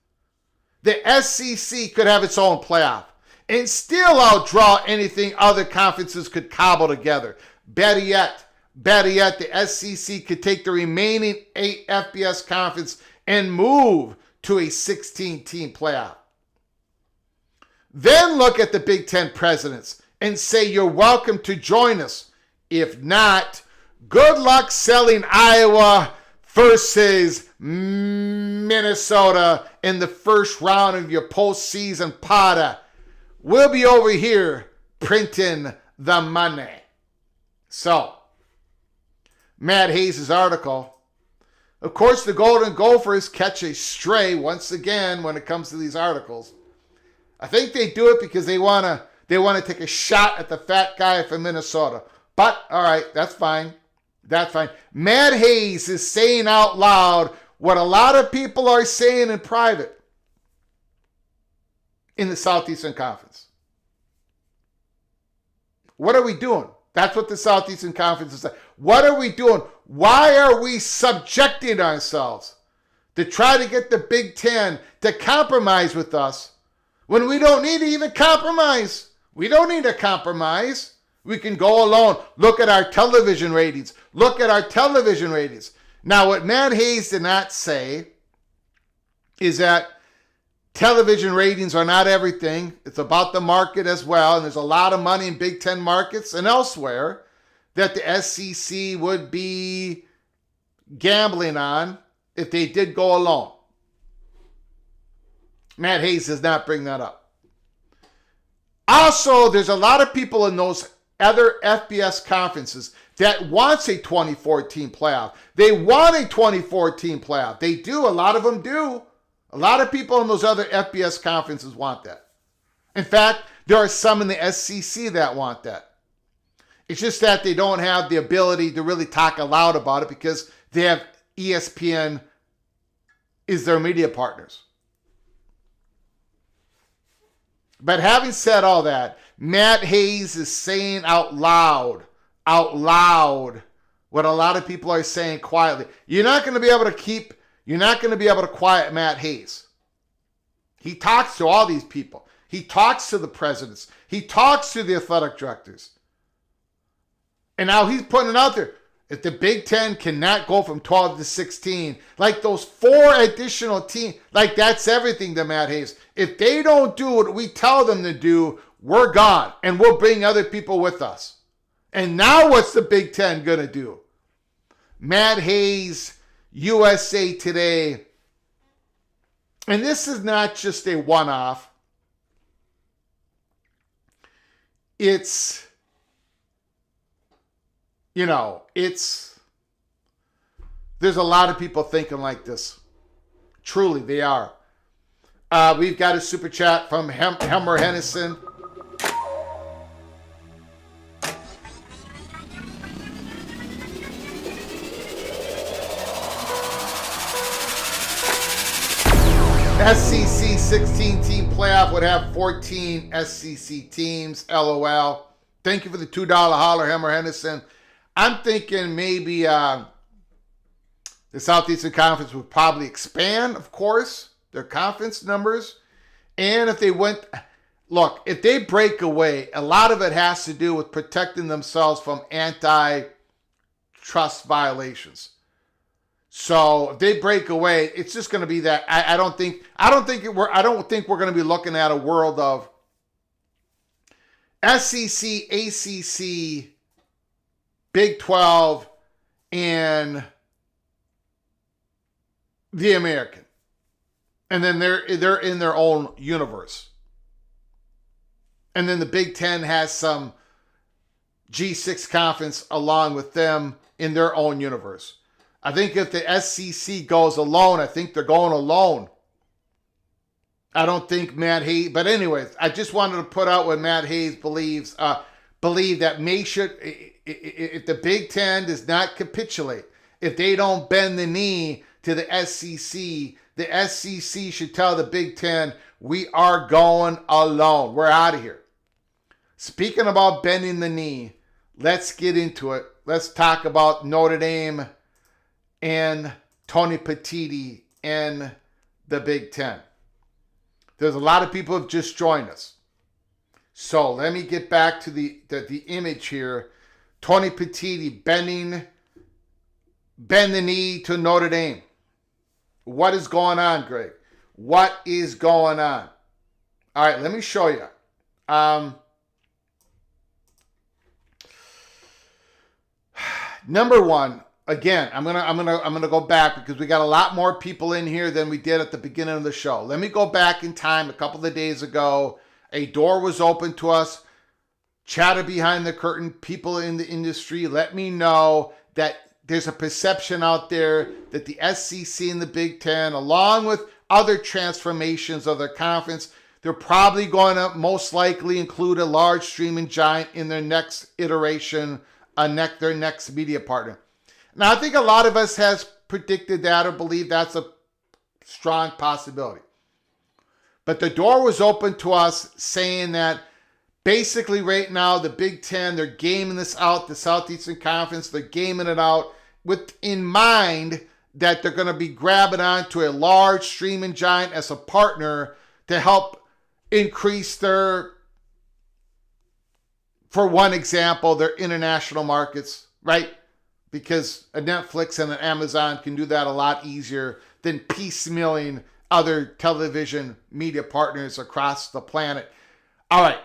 The SEC could have its own playoff and still outdraw anything other conferences could cobble together. Better yet, the SEC could take the remaining 8 FBS conferences and move to a 16-team playoff. Then look at the Big Ten presidents and say you're welcome to join us. If not, good luck selling Iowa versus Minnesota in the first round of your postseason potter. We'll be over here printing the money. So, Matt Hayes' article. Of course, the Golden Gophers catch a stray once again when it comes to these articles. I think they do it because they want to take a shot at the fat guy from Minnesota. But, all right, that's fine. Matt Hayes is saying out loud what a lot of people are saying in private in the Southeastern Conference. What are we doing? That's what the Southeastern Conference is saying. What are we doing? Why are we subjecting ourselves to try to get the Big Ten to compromise with us when we don't need to even compromise? We don't need to compromise. We can go alone. Look at our television ratings. Now, what Matt Hayes did not say is that television ratings are not everything. It's about the market as well. And there's a lot of money in Big Ten markets and elsewhere that the SEC would be gambling on if they did go alone. Matt Hayes does not bring that up. Also, there's a lot of people in those other FBS conferences that wants a 2014 playoff. They want a 2014 playoff. They do. A lot of them do. A lot of people in those other FBS conferences want that. In fact, there are some in the SEC that want that. It's just that they don't have the ability to really talk aloud about it because they have ESPN is their media partners. But having said all that, Matt Hayes is saying out loud, what a lot of people are saying quietly. You're not going to be able to quiet Matt Hayes. He talks to all these people. He talks to the presidents. He talks to the athletic directors. And now he's putting it out there. If the Big Ten cannot go from 12 to 16, like those 4 additional teams, like that's everything to Matt Hayes. If they don't do what we tell them to do, we're gone. And we'll bring other people with us. And now what's the Big Ten going to do? Matt Hayes, USA Today. And this is not just a one-off. It's... there's a lot of people thinking like this. Truly, they are. We've got a super chat from Helmer Hennison. SEC 16-team playoff would have 14 SEC teams. LOL. Thank you for the $2 holler, Helmer Hennison. I'm thinking maybe the Southeastern Conference would probably expand, of course, their conference numbers. And if they if they break away, a lot of it has to do with protecting themselves from antitrust violations. So if they break away, it's just going to be that. I don't think we're going to be looking at a world of SEC, ACC, Big 12, and the American. And then they're in their own universe. And then the Big 10 has some G6 conference along with them in their own universe. I think if the SEC goes alone, I think they're going alone. I don't think Matt Hayes, but anyways, I just wanted to put out what Matt Hayes believe that if the Big Ten does not capitulate, if they don't bend the knee to the SEC should tell the Big Ten, we are going alone. We're out of here. Speaking about bending the knee, let's get into it. Let's talk about Notre Dame and Tony Petitti and the Big Ten. There's a lot of people who have just joined us. So let me get back to the image here. Tony Petitti bend the knee to Notre Dame. What is going on, Greg? What is going on? All right, let me show you. Number one, again, I'm gonna go back because we got a lot more people in here than we did at the beginning of the show. Let me go back in time a couple of days ago. A door was open to us. Chatter behind the curtain. People in the industry let me know that there's a perception out there that the SEC and the Big Ten, along with other transformations of their conference, they're probably going to most likely include a large streaming giant in their next iteration, their next media partner. Now, I think a lot of us has predicted that or believe that's a strong possibility. But the door was open to us saying that basically right now the Big Ten, they're gaming this out, the Southeastern Conference, they're gaming it out with in mind that they're going to be grabbing onto a large streaming giant as a partner to help increase their, for one example, their international markets, right? Because a Netflix and an Amazon can do that a lot easier than piecemealing other television media partners across the planet. All right.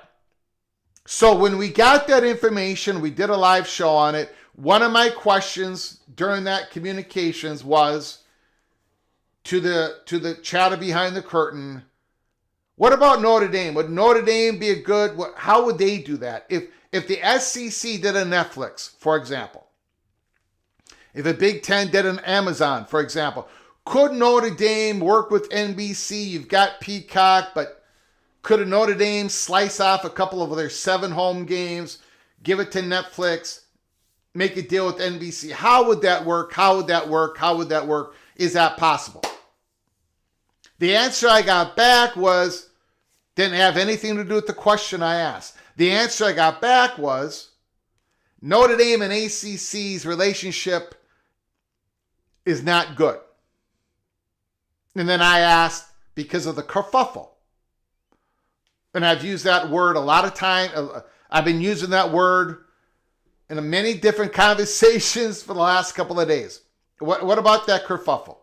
So when we got that information, we did a live show on it. One of my questions during that communications was to the chatter behind the curtain, What about Notre Dame? Would Notre Dame be a good, how would they do that? If the SEC did a Netflix, for example, if a Big Ten did an Amazon, for example, could Notre Dame work with NBC? You've got Peacock, but could a Notre Dame slice off a couple of their 7 home games, give it to Netflix, make a deal with NBC? How would that work? How would that work? How would that work? Is that possible? The answer I got back was, didn't have anything to do with the question I asked. The answer I got back was, Notre Dame and ACC's relationship is not good. And then I asked, because of the kerfuffle. And I've used that word a lot of time. I've been using that word in many different conversations for the last couple of days. What about that kerfuffle?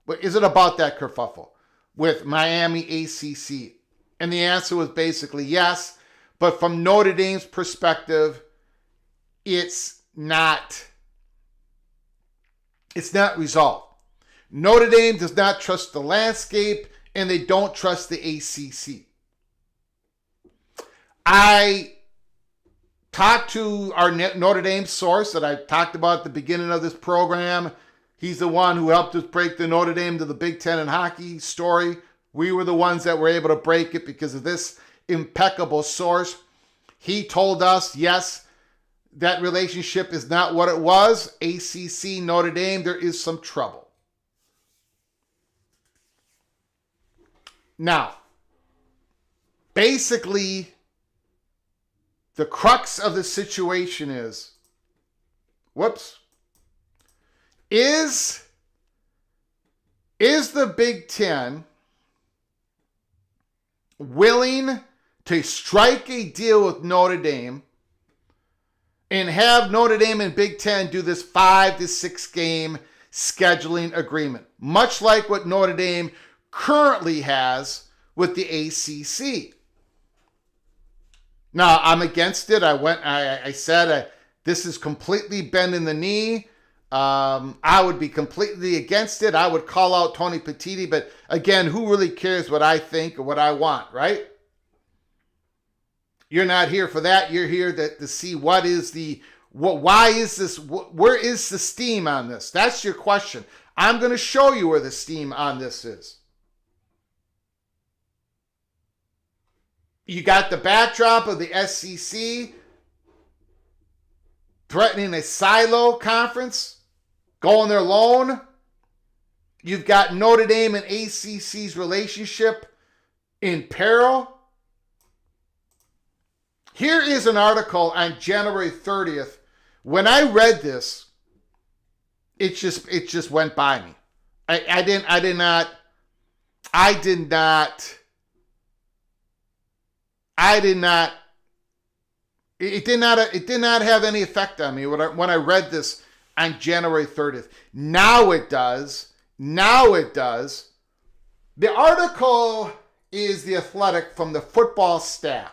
What is it about that kerfuffle with Miami ACC? And the answer was basically yes. But from Notre Dame's perspective, it's not resolved. Notre Dame does not trust the landscape, and they don't trust the ACC. I talked to our Notre Dame source that I talked about at the beginning of this program. He's the one who helped us break the Notre Dame to the Big Ten in hockey story. We were the ones that were able to break it because of this impeccable source. He told us, yes, that relationship is not what it was. ACC, Notre Dame, there is some trouble. Now, basically, the crux of the situation is, is the Big Ten willing to strike a deal with Notre Dame and have Notre Dame and Big Ten do this 5 to 6 game scheduling agreement, much like what Notre Dame currently has with the ACC. Now, I'm against it. I said this is completely bending the knee. I would be completely against it. I would call out Tony Petitti, but again, who really cares what I think or what I want, right? You're not here for that. You're here to see why is this, where is the steam on this? That's your question. I'm going to show you where the steam on this is. You got the backdrop of the SEC threatening a silo conference, going their alone. You've got Notre Dame and ACC's relationship in peril. Here is an article on January 30th. When I read this, it just went by me. It did not have any effect on me when I read this on January 30th. Now it does. The article is The Athletic from the football staff.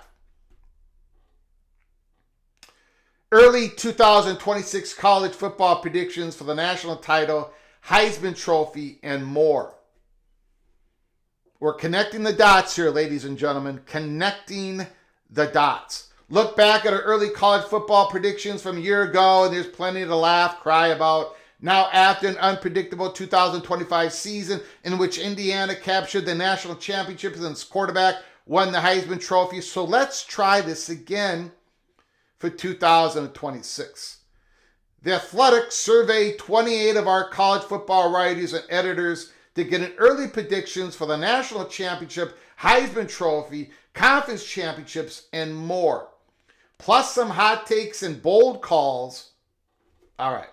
Early 2026 college football predictions for the national title, Heisman Trophy, and more. We're connecting the dots here, ladies and gentlemen. Connecting the dots. Look back at our early college football predictions from a year ago, and there's plenty to laugh, cry about. Now, after an unpredictable 2025 season in which Indiana captured the national championship and its quarterback won the Heisman Trophy. So let's try this again for 2026. The Athletic surveyed 28 of our college football writers and editors to get an early predictions for the national championship, Heisman Trophy, conference championships, and more. Plus some hot takes and bold calls. All right.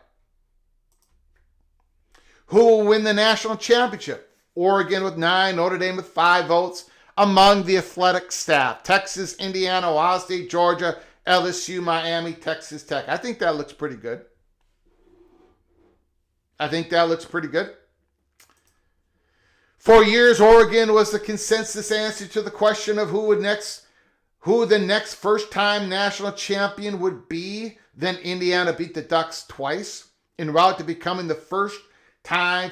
Who will win the national championship? Oregon with 9, Notre Dame with 5 votes among the Athletic staff. Texas, Indiana, Ohio State, Georgia, LSU, Miami, Texas Tech. I think that looks pretty good. For years, Oregon was the consensus answer to the question of who the next first-time national champion would be. Then Indiana beat the Ducks twice en route to becoming the first-time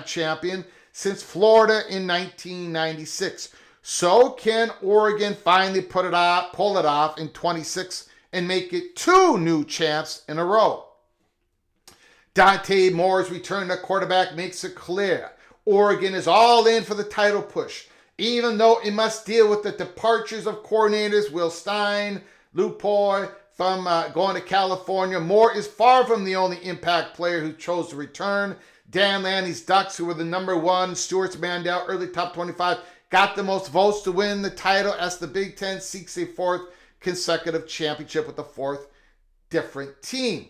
champion since Florida in 1996. So can Oregon finally pull it off in 26 and make it 2 new champs in a row? Dante Moore's return to quarterback makes it clear Oregon is all in for the title push, even though it must deal with the departures of coordinators Will Stein, Lou Poy from going to California. Moore is far from the only impact player who chose to return. Dan Lanny's Ducks, who were the number 1, Stewart's Mandel, early top 25, got the most votes to win the title as the Big Ten seeks a 4th consecutive championship with the 4th different team.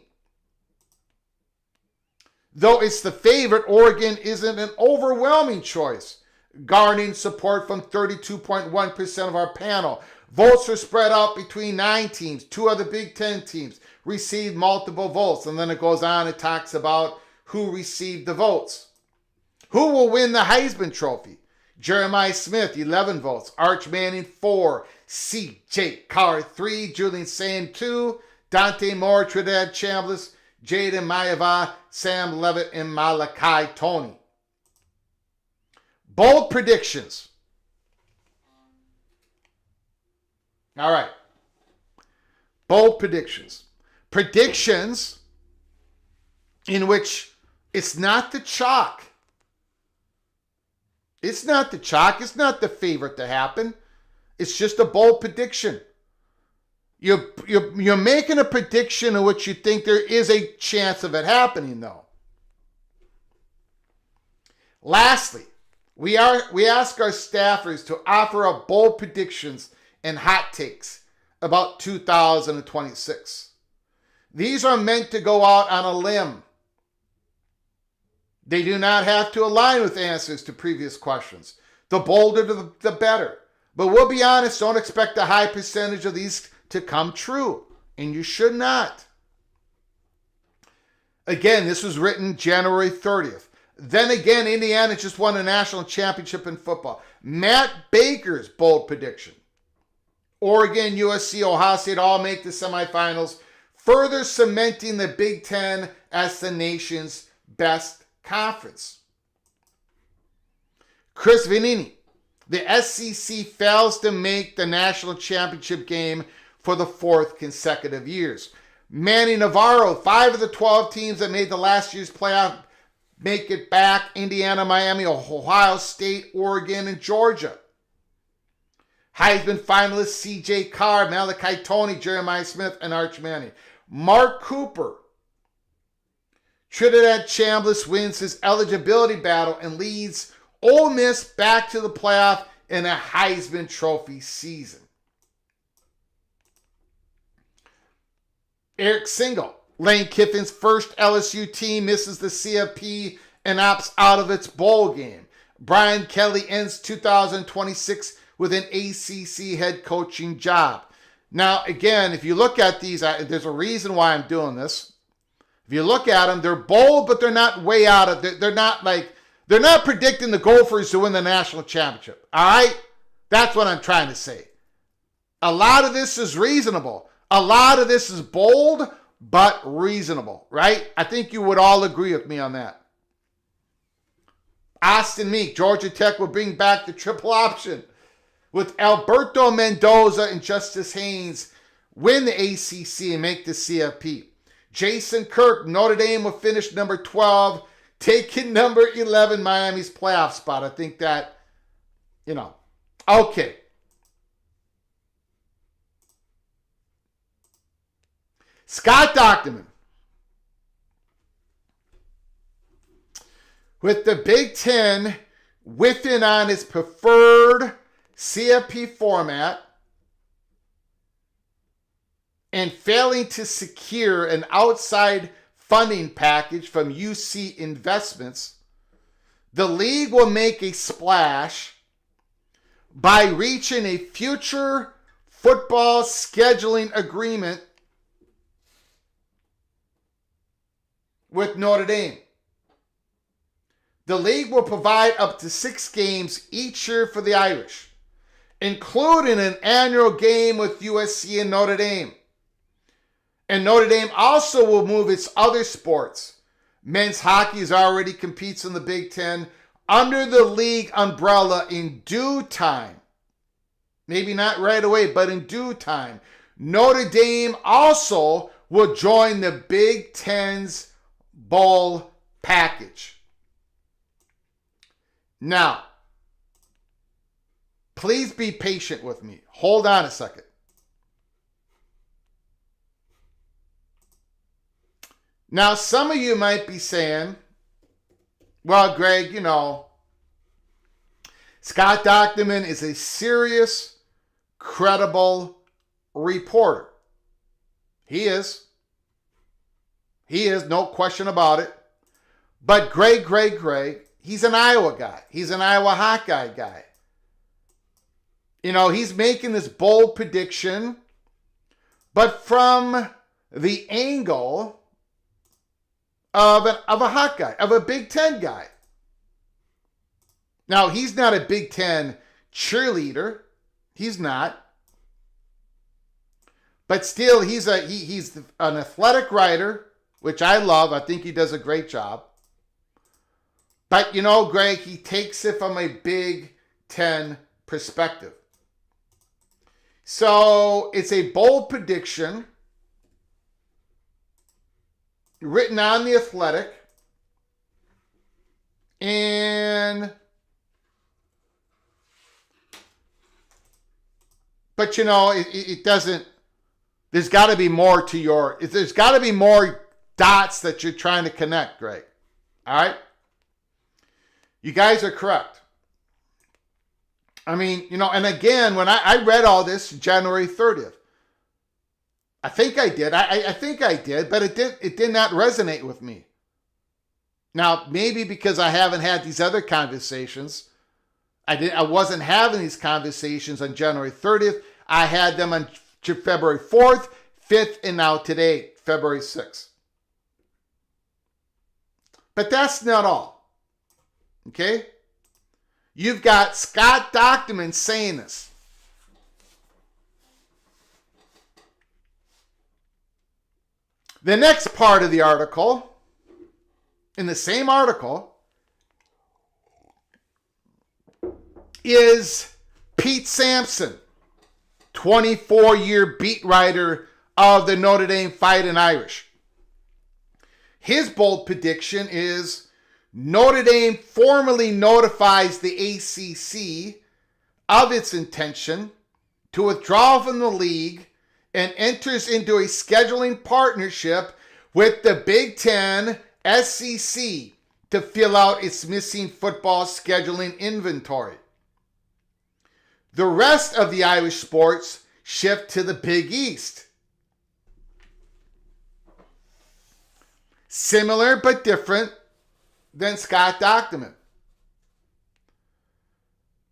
Though it's the favorite, Oregon isn't an overwhelming choice, garnering support from 32.1% of our panel. Votes are spread out between 9 teams. 2 other Big Ten teams received multiple votes. And then it goes on, it talks about who received the votes. Who will win the Heisman Trophy? Jeremiah Smith, 11 votes. Arch Manning, 4. C.J. Carr, 3. Julian Sand, 2. Dante Moore, Trinidad Chambliss, Jaden Maeva, Sam Levitt, and Malachi Tony. Bold predictions. All right. Bold predictions. Predictions in which it's not the chalk. It's not the chalk. It's not the favorite to happen. It's just a bold prediction. You're making a prediction in which you think there is a chance of it happening, though. Lastly, we ask our staffers to offer up bold predictions and hot takes about 2026. These are meant to go out on a limb. They do not have to align with answers to previous questions. The bolder, the better. But we'll be honest, don't expect a high percentage of these to come true, and you should not. Again, this was written January 30th. Then again, Indiana just won a national championship in football. Matt Baker's bold prediction. Oregon, USC, Ohio State all make the semifinals, further cementing the Big Ten as the nation's best conference. Chris Vanini. The SEC fails to make the national championship game for the 4th consecutive years. Manny Navarro, 5 of the 12 teams that made the last year's playoff make it back. Indiana, Miami, Ohio State, Oregon, and Georgia. Heisman finalists C.J. Carr, Malachi Tony, Jeremiah Smith, and Arch Manning. Mark Cooper. Trinidad Chambliss wins his eligibility battle and leads Ole Miss back to the playoff in a Heisman Trophy season. Eric Single, Lane Kiffin's first LSU team, misses the CFP and opts out of its bowl game. Brian Kelly ends 2026 with an ACC head coaching job. Now, again, if you look at these, there's a reason why I'm doing this. If you look at them, they're bold, but they're not way out of it. They're not predicting the Gophers to win the national championship. All right? That's what I'm trying to say. A lot of this is reasonable. A lot of this is bold, but reasonable, right? I think you would all agree with me on that. Austin Meek, Georgia Tech will bring back the triple option with Alberto Mendoza and Justice Haynes win the ACC and make the CFP. Jason Kirk, Notre Dame will finish number 12, taking number 11 Miami's playoff spot. I think that, okay. Scott Docterman. With the Big Ten whiffing on its preferred CFP format and failing to secure an outside funding package from UC Investments, the league will make a splash by reaching a future football scheduling agreement with Notre Dame. The league will provide up to 6 games each year for the Irish, including an annual game with USC and Notre Dame. And Notre Dame also will move its other sports. Men's hockey already competes in the Big Ten under the league umbrella in due time. Maybe not right away, but in due time. Notre Dame also will join the Big Ten's bowl package. Now, please be patient with me. Hold on a second. Now, some of you might be saying, well, Greg, Scott Docterman is a serious, credible reporter. He is. He is, no question about it. But Greg, he's an Iowa guy. He's an Iowa Hawkeye guy. He's making this bold prediction, but from the angle of a Hawkeye, of a Big Ten guy. Now, he's not a Big Ten cheerleader. He's not. But still, he's an athletic writer, which I love. I think he does a great job. But, Greg, he takes it from a Big Ten perspective. So, it's a bold prediction written on The Athletic. But it doesn't, there's got to be more there's got to be more dots that you're trying to connect, Greg. All right? You guys are correct. I mean, and again, when I read all this January 30th, I think I did. I think I did, but it did not resonate with me. Now, maybe because I haven't had these other conversations. I wasn't having these conversations on January 30th. I had them on February 4th, 5th, and now today, February 6th. But that's not all. Okay? You've got Scott Docterman saying this. The next part of the article, in the same article, is Pete Samson, 24-year beat writer of the Notre Dame Fighting Irish. His bold prediction is Notre Dame formally notifies the ACC of its intention to withdraw from the league and enters into a scheduling partnership with the Big Ten SAC to fill out its missing football scheduling inventory. The rest of the Irish sports shift to the Big East. Similar but different than Scott Docterman.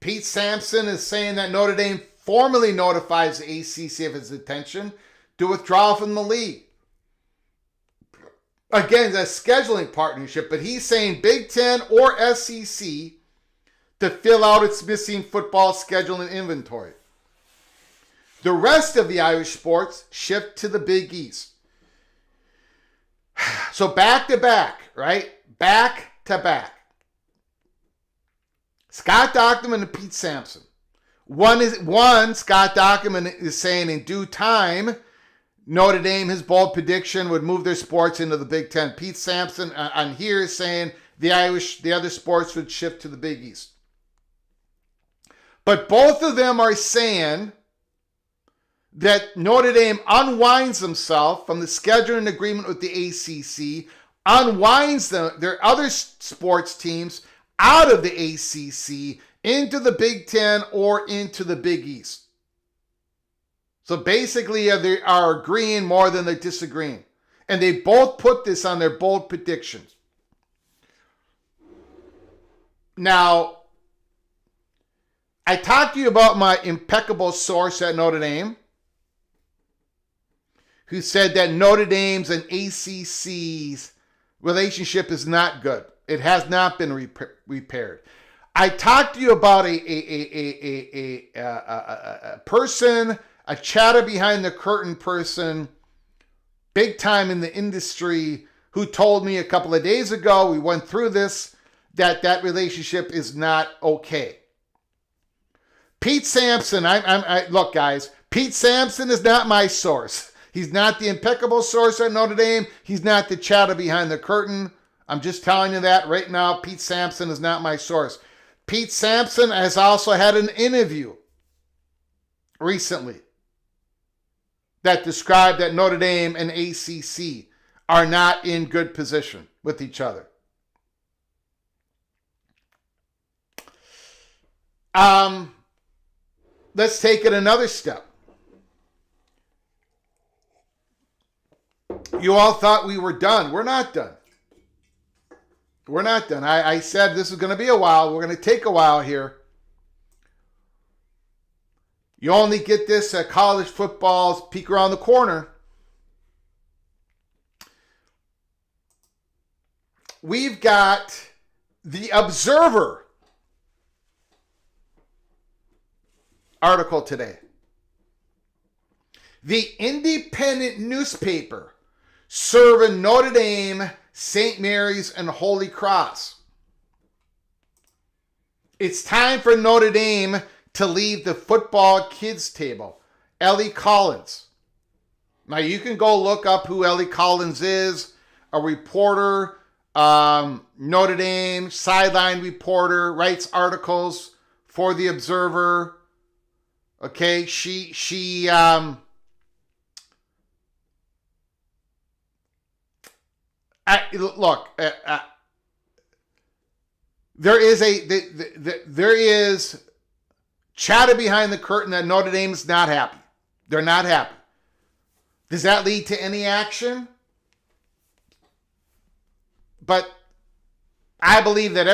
Pete Samson is saying that Notre Dame formally notifies the ACC of its intention to withdraw from the league. Again, a scheduling partnership, but he's saying Big Ten or SEC to fill out its missing football scheduling inventory. The rest of the Irish sports shift to the Big East. So back to back, right? Back to back. Scott Docterman and Pete Samson. One, Scott Docterman is saying in due time, Notre Dame, his bold prediction, would move their sports into the Big Ten. Pete Samson on here is saying the other sports would shift to the Big East. But both of them are saying that Notre Dame unwinds themselves from the scheduling agreement with the ACC, unwinds their other sports teams out of the ACC into the Big Ten or into the Big East. So basically, they are agreeing more than they're disagreeing. And they both put this on their bold predictions. Now, I talked to you about my impeccable source at Notre Dame, who said that Notre Dame's and ACC's relationship is not good. It has not been repaired. I talked to you about a person, a chatter behind the curtain person, big time in the industry, who told me a couple of days ago, we went through this, that relationship is not okay. Pete Samson, look, guys, Pete Samson is not my source. He's not the impeccable source at Notre Dame. He's not the chatter behind the curtain. I'm just telling you that right now. Pete Samson is not my source. Pete Samson has also had an interview recently that described that Notre Dame and ACC are not in good position with each other. Let's take it another step. You all thought we were done. We're not done. We're not done. I said this is going to be a while. We're going to take a while here. You only get this at college football's peek around the corner. We've got the Observer article today. The independent newspaper serving Notre Dame, St. Mary's, and Holy Cross. It's time for Notre Dame to leave the football kids table. Ellie Collins. Now you can go look up who Ellie Collins is, a reporter, Notre Dame, sideline reporter, writes articles for the Observer. Okay, there is chatter behind the curtain that Notre Dame is not happy. They're not happy. Does that lead to any action? But I believe that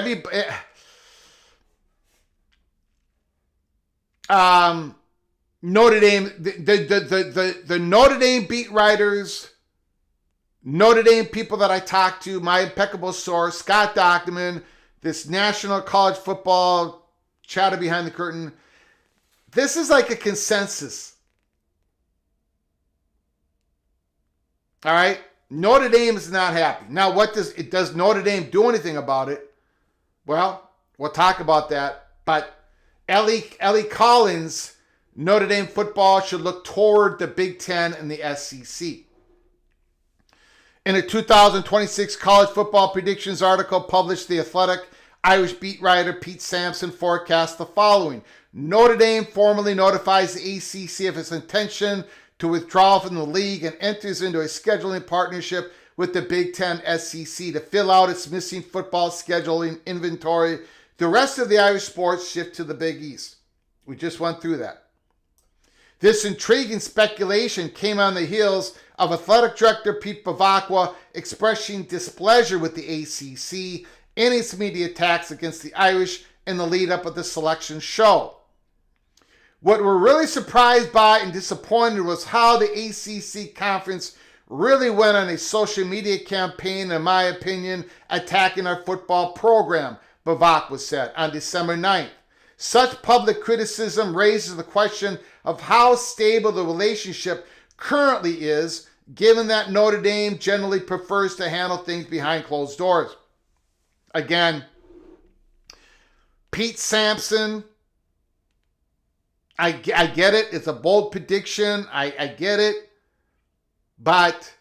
Notre Dame, the Notre Dame beat writers, Notre Dame people that I talked to, my impeccable source, Scott Dockman, this national college football chatter behind the curtain, this is like a consensus. All right? Notre Dame is not happy. Now, does Notre Dame do anything about it? Well, we'll talk about that. But Ellie Collins, Notre Dame football should look toward the Big Ten and the SEC. In a 2026 college football predictions article published The Athletic, Irish beat writer Pete Samson forecast the following. Notre Dame formally notifies the ACC of its intention to withdraw from the league and enters into a scheduling partnership with the Big Ten SEC to fill out its missing football scheduling inventory. The rest of the Irish sports shift to the Big East. We just went through that. This intriguing speculation came on the heels of athletic director Pete Bavacqua expressing displeasure with the ACC in its media attacks against the Irish in the lead up of the selection show. What we're really surprised by and disappointed was how the ACC conference really went on a social media campaign, in my opinion, attacking our football program, Bavacqua said on December 9th. Such public criticism raises the question of how stable the relationship currently is, given that Notre Dame generally prefers to handle things behind closed doors. Again, Pete Samson, I get it. It's a bold prediction. I get it. But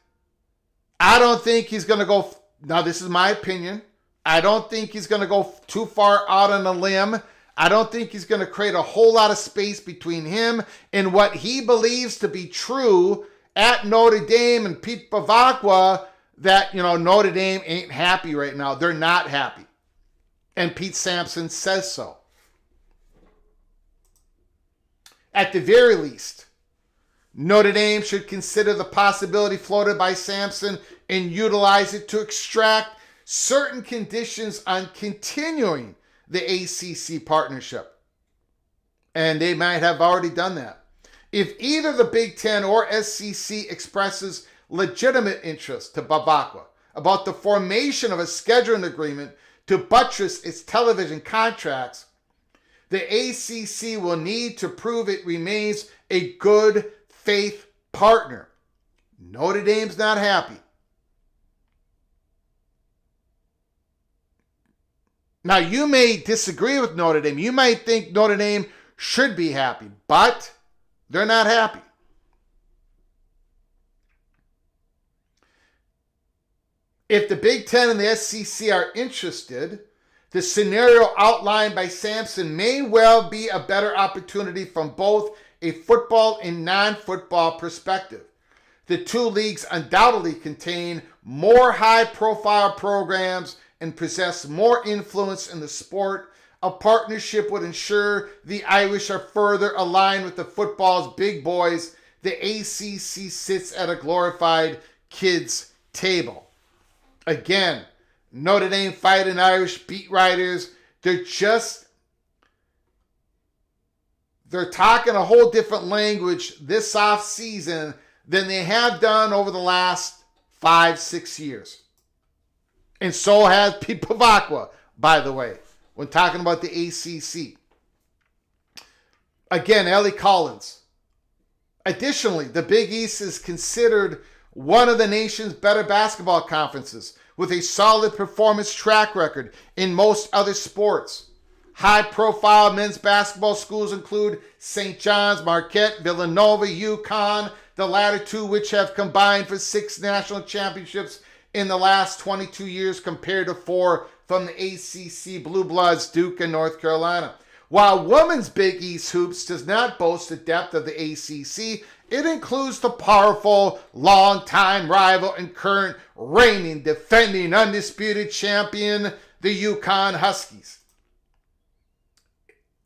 I don't think he's going to go. Now, this is my opinion. I don't think he's going to go too far out on a limb. I don't think he's going to create a whole lot of space between him and what he believes to be true at Notre Dame and Pete Bavacqua, that, Notre Dame ain't happy right now. They're not happy. And Pete Samson says so. At the very least, Notre Dame should consider the possibility floated by Samson and utilize it to extract certain conditions on continuing the ACC partnership. And they might have already done that. If either the Big Ten or SEC expresses legitimate interest to Bavacqua about the formation of a scheduling agreement to buttress its television contracts, the ACC will need to prove it remains a good faith partner. Notre Dame's not happy. Now, you may disagree with Notre Dame. You might think Notre Dame should be happy, but they're not happy. If the Big Ten and the SEC are interested, the scenario outlined by Samson may well be a better opportunity from both a football and non-football perspective. The two leagues undoubtedly contain more high-profile programs and possess more influence in the sport. A partnership would ensure the Irish are further aligned with the football's big boys. The ACC sits at a glorified kids' table. Again, Notre Dame Fighting Irish beat writers, they're talking a whole different language this offseason than they have done over the last 5-6 years. And so has Pete Pavakwa, by the way, when talking about the ACC. Again, Ellie Collins. Additionally, the Big East is considered one of the nation's better basketball conferences with a solid performance track record in most other sports. High-profile men's basketball schools include St. John's, Marquette, Villanova, UConn, the latter two which have combined for 6 national championships in the last 22 years compared to 4 from the ACC Blue Bloods, Duke, and North Carolina. While women's Big East hoops does not boast the depth of the ACC, it includes the powerful, long-time rival and current reigning, defending, undisputed champion, the UConn Huskies.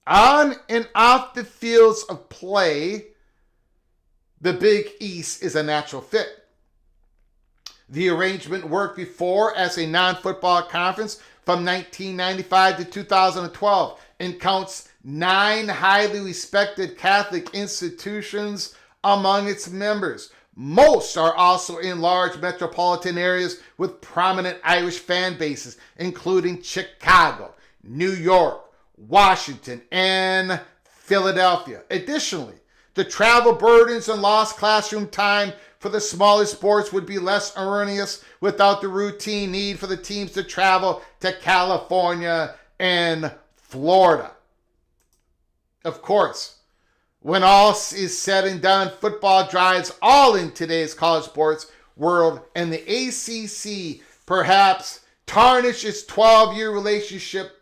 On and off the fields of play, the Big East is a natural fit. The arrangement worked before as a non-football conference from 1995 to 2012 and counts 9 highly respected Catholic institutions among its members. Most are also in large metropolitan areas with prominent Irish fan bases, including Chicago, New York, Washington, and Philadelphia. Additionally, the travel burdens and lost classroom time for the smaller sports would be less onerous without the routine need for the teams to travel to California and Florida. Of course, when all is said and done, football drives all in today's college sports world, and the ACC perhaps tarnished its 12-year relationship,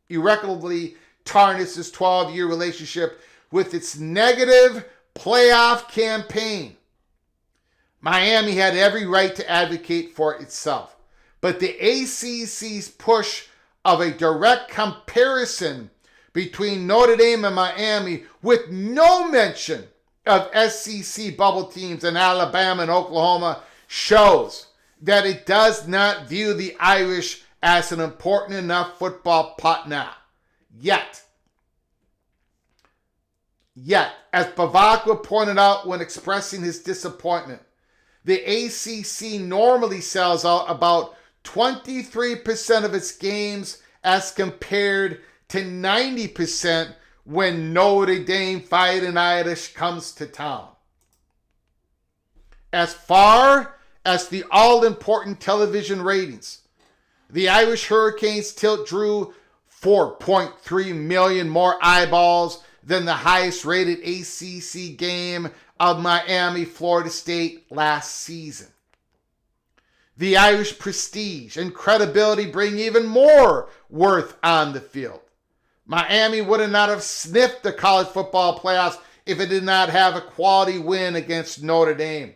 irreparably tarnished its 12-year relationship with its negative playoff campaign. Miami had every right to advocate for itself, but the ACC's push of a direct comparison between Notre Dame and Miami with no mention of SEC bubble teams in Alabama and Oklahoma shows that it does not view the Irish as an important enough football partner yet. As Bavakwa pointed out when expressing his disappointment, the ACC normally sells out about 23% of its games as compared to 90% when Notre Dame Fighting Irish comes to town. As far as the all-important television ratings, the Irish Hurricanes tilt drew 4.3 million more eyeballs than the highest-rated ACC game of Miami, Florida State last season. The Irish prestige and credibility bring even more worth on the field. Miami would not have sniffed the college football playoffs if it did not have a quality win against Notre Dame.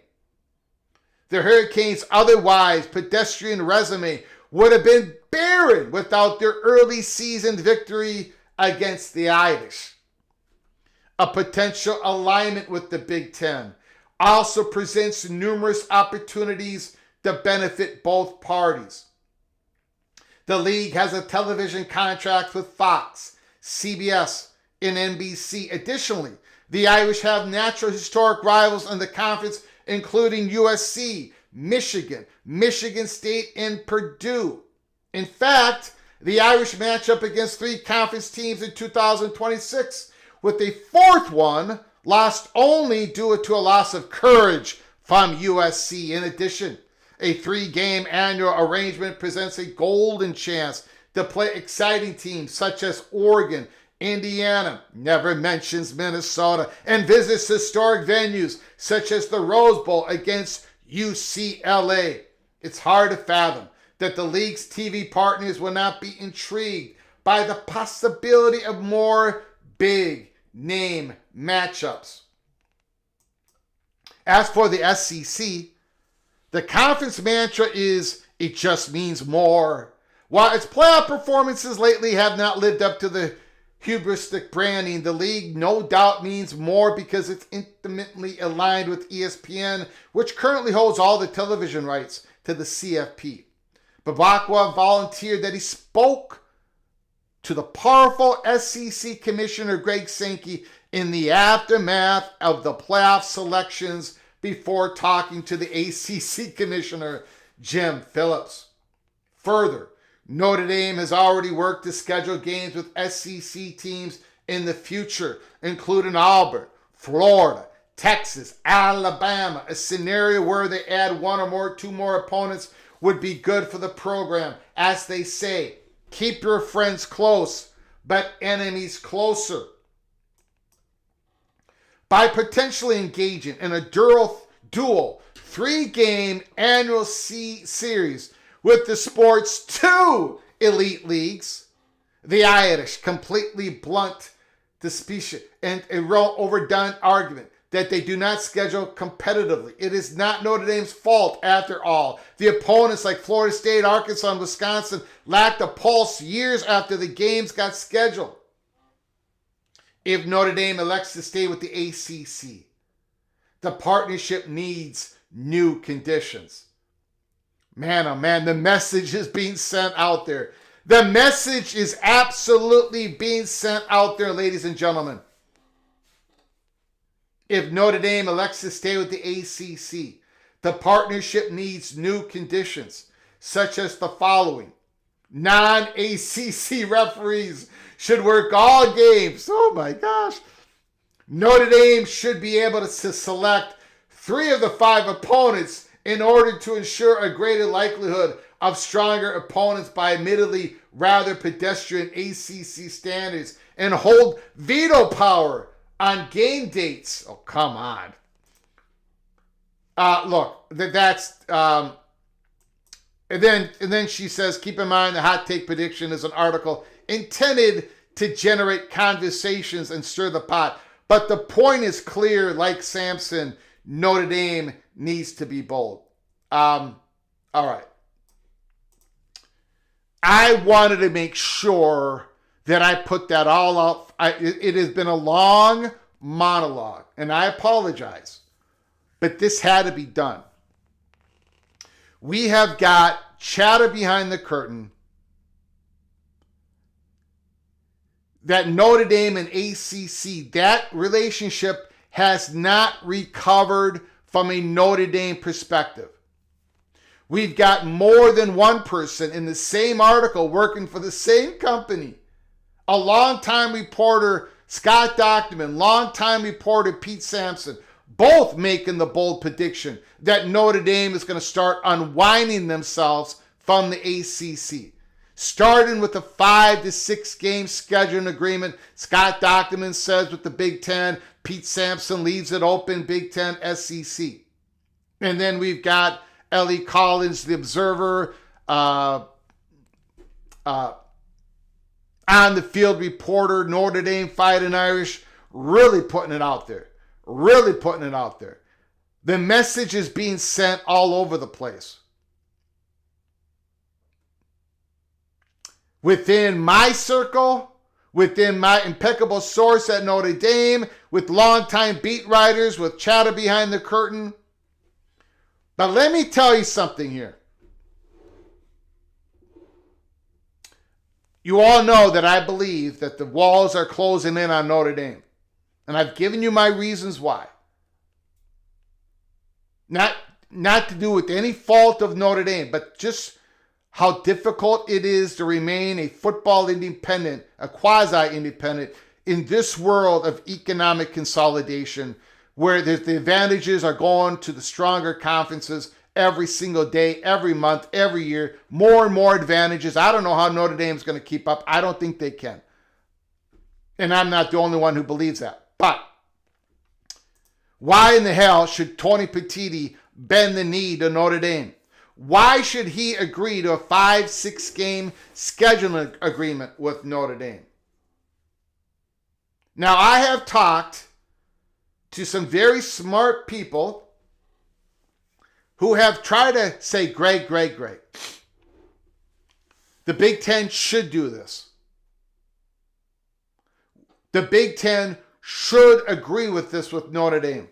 The Hurricanes' otherwise pedestrian resume would have been barren without their early season victory against the Irish. A potential alignment with the Big Ten also presents numerous opportunities to benefit both parties. The league has a television contract with Fox, CBS, and NBC. Additionally, the Irish have natural historic rivals in the conference, including USC, Michigan, Michigan State, and Purdue. In fact, the Irish match up against 3 conference teams in 2026, with a 4th one lost only due to a loss of courage from USC. In addition, a 3-game annual arrangement presents a golden chance to play exciting teams such as Oregon Indiana, never mentions Minnesota, and visits historic venues such as the Rose Bowl against UCLA. It's hard to fathom that the league's TV partners will not be intrigued by the possibility of more big name matchups. As for the SEC, the conference mantra is, it just means more. While its playoff performances lately have not lived up to the hubristic branding, the league no doubt means more because it's intimately aligned with ESPN, which currently holds all the television rights to the CFP. Babakwa volunteered that he spoke to the powerful SEC Commissioner Greg Sankey in the aftermath of the playoff selections before talking to the ACC Commissioner Jim Phillips. Further, Notre Dame has already worked to schedule games with SEC teams in the future, including Auburn, Florida, Texas, Alabama. A scenario where they add two more opponents would be good for the program. As they say, keep your friends close, but enemies closer. By potentially engaging in a dual 3-game annual series with the sport's 2 elite leagues, the Irish completely blunt the species and a overdone argument that they do not schedule competitively. It is not Notre Dame's fault after all. The opponents like Florida State, Arkansas, and Wisconsin lacked a pulse years after the games got scheduled. If Notre Dame elects to stay with the ACC, the partnership needs new conditions. Man, oh man, the message is being sent out there. The message is absolutely being sent out there, ladies and gentlemen. If Notre Dame elects to stay with the ACC, the partnership needs new conditions, such as the following. Non-ACC referees should work all games. Oh my gosh. Notre Dame should be able to select 3 of the 5 opponents in order to ensure a greater likelihood of stronger opponents by admittedly rather pedestrian ACC standards and hold veto power on game dates. Oh, come on. Look, that's... And then she says, keep in mind the hot take prediction is an article intended to generate conversations and stir the pot. But the point is clear, like Samson, Notre Dame needs to be bold. All right. I wanted to make sure that I put that all up. It has been a long monologue, and I apologize, but this had to be done. We have got chatter behind the curtain that Notre Dame and ACC, that relationship has not recovered from a Notre Dame perspective. We've got more than one person in the same article working for the same company. A longtime reporter, Scott Dochterman, longtime reporter, Pete Samson, both making the bold prediction that Notre Dame is going to start unwinding themselves from the ACC. Starting with a 5 to 6 game scheduling agreement, Scott Dochterman says with the Big Ten, Pete Samson leaves it open, Big Ten, SEC. And then we've got Ellie Collins, the Observer, on the field reporter, Notre Dame Fighting Irish, really putting it out there. Really putting it out there. The message is being sent all over the place. Within my circle, within my impeccable source at Notre Dame, with longtime beat writers, with chatter behind the curtain. But let me tell you something here. You all know that I believe that the walls are closing in on Notre Dame. And I've given you my reasons why. Not to do with any fault of Notre Dame, but just how difficult it is to remain a football independent, a quasi-independent, in this world of economic consolidation, where the advantages are going to the stronger conferences every single day, every month, every year. More and more advantages. I don't know how Notre Dame's going to keep up. I don't think they can. And I'm not the only one who believes that. But why in the hell should Tony Petitti bend the knee to Notre Dame? Why should he agree to a 5-6 game scheduling agreement with Notre Dame? Now, I have talked to some very smart people who have tried to say, Greg. The Big Ten should do this. The Big Ten should agree with this with Notre Dame.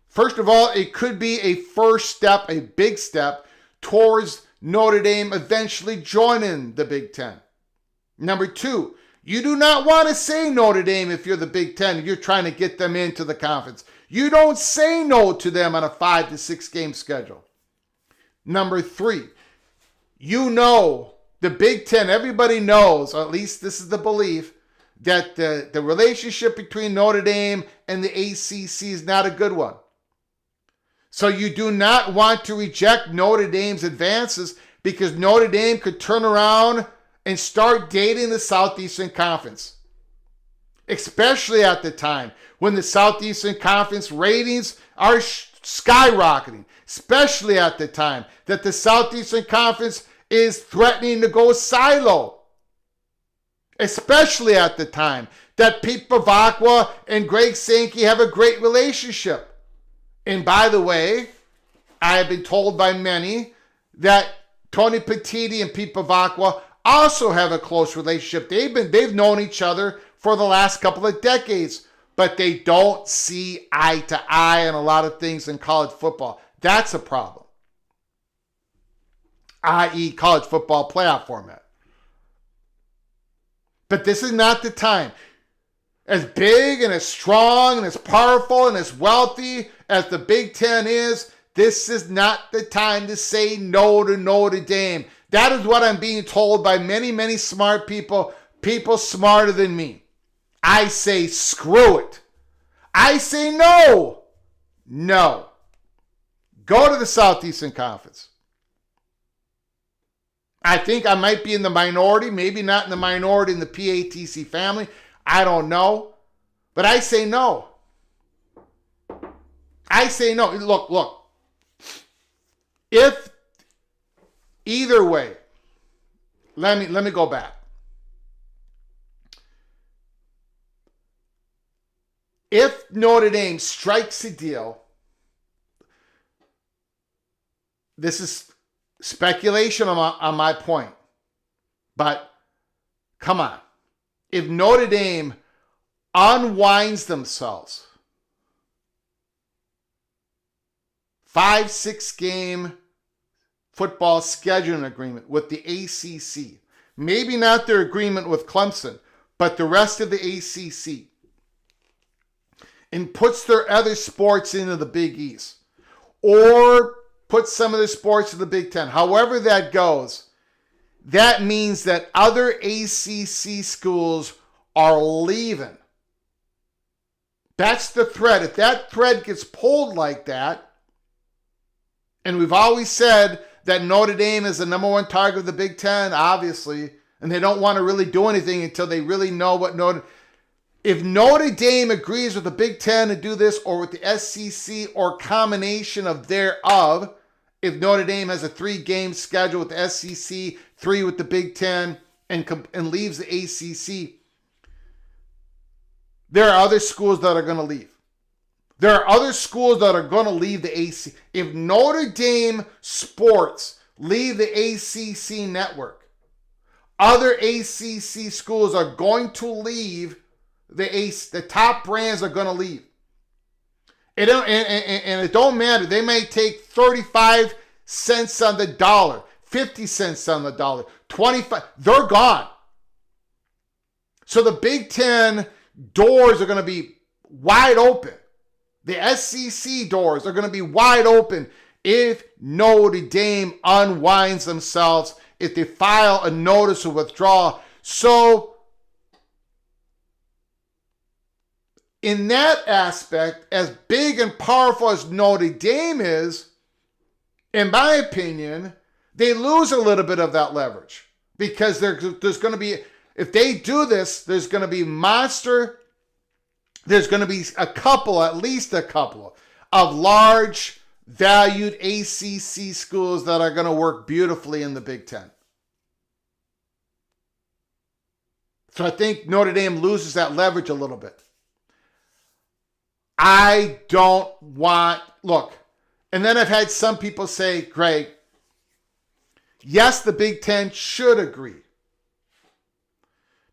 First of all, it could be a first step, a big step, towards Notre Dame eventually joining the Big Ten. Number two, you do not want to say Notre Dame if you're the Big Ten, if you're trying to get them into the conference. You don't say no to them on a 5 to 6 game schedule. Number three, you know the Big Ten, everybody knows, or at least this is the belief, that the relationship between Notre Dame and the ACC is not a good one. So you do not want to reject Notre Dame's advances because Notre Dame could turn around and start dating the Southeastern Conference. Especially at the time when the Southeastern Conference ratings are skyrocketing. Especially at the time that the Southeastern Conference is threatening to go silo. Especially at the time that Pete Bavacqua and Greg Sankey have a great relationship. And by the way, I have been told by many that Tony Petitti and Pete Bavacqua also have a close relationship. They've known each other for the last couple of decades, but they don't see eye to eye on a lot of things in college football. That's a problem. i.e. college football playoff format. But this is not the time. As big and as strong and as powerful and as wealthy as the Big Ten is, this is not the time to say no to Notre Dame. That is what I'm being told by many, many smart people smarter than me. I say screw it. I say no. No. Go to the Southeastern Conference. I think I might be in the minority, maybe not in the minority in the PATC family. I don't know. But I say no. I say no. Look. If either way, let me go back. If Notre Dame strikes a deal, this is speculation on my point, but come on. If Notre Dame unwinds themselves, 5-6 game football scheduling agreement with the ACC, maybe not their agreement with Clemson, but the rest of the ACC, and puts their other sports into the Big East, or puts some of their sports in the Big Ten, however that goes, that means that other ACC schools are leaving. That's the thread. If that thread gets pulled like that, and we've always said that Notre Dame is the number one target of the Big Ten, obviously, and they don't want to really do anything until they really know what If Notre Dame agrees with the Big Ten to do this, or with the SEC, or combination of thereof, if Notre Dame has a 3-game schedule with the SEC, 3 with the Big Ten, and leaves the ACC, there are other schools that are going to leave. There are other schools that are going to leave the ACC. If Notre Dame sports leave the ACC network, other ACC schools are going to leave the top brands are going to leave. And it don't matter. They may take 35 cents on the dollar, 50 cents on the dollar, 25. They're gone. So the Big Ten doors are going to be wide open. The SEC doors are going to be wide open if Notre Dame unwinds themselves, if they file a notice of withdrawal. So in that aspect, as big and powerful as Notre Dame is, in my opinion, they lose a little bit of that leverage, because there's going to be, If they do this, there's going to be at least a couple of large valued ACC schools that are going to work beautifully in the Big Ten. So I think Notre Dame loses that leverage a little bit. I don't want, look, and then I've had some people say, Greg, yes, the Big Ten should agree,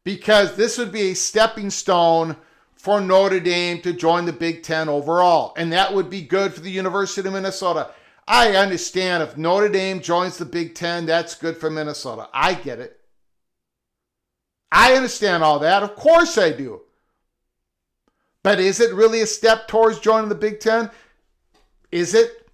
because this would be a stepping stone for Notre Dame to join the Big Ten overall, and that would be good for the University of Minnesota. I understand if Notre Dame joins the Big Ten, that's good for Minnesota. I get it. I understand all that. Of course I do. But is it really a step towards joining the Big Ten? Is it?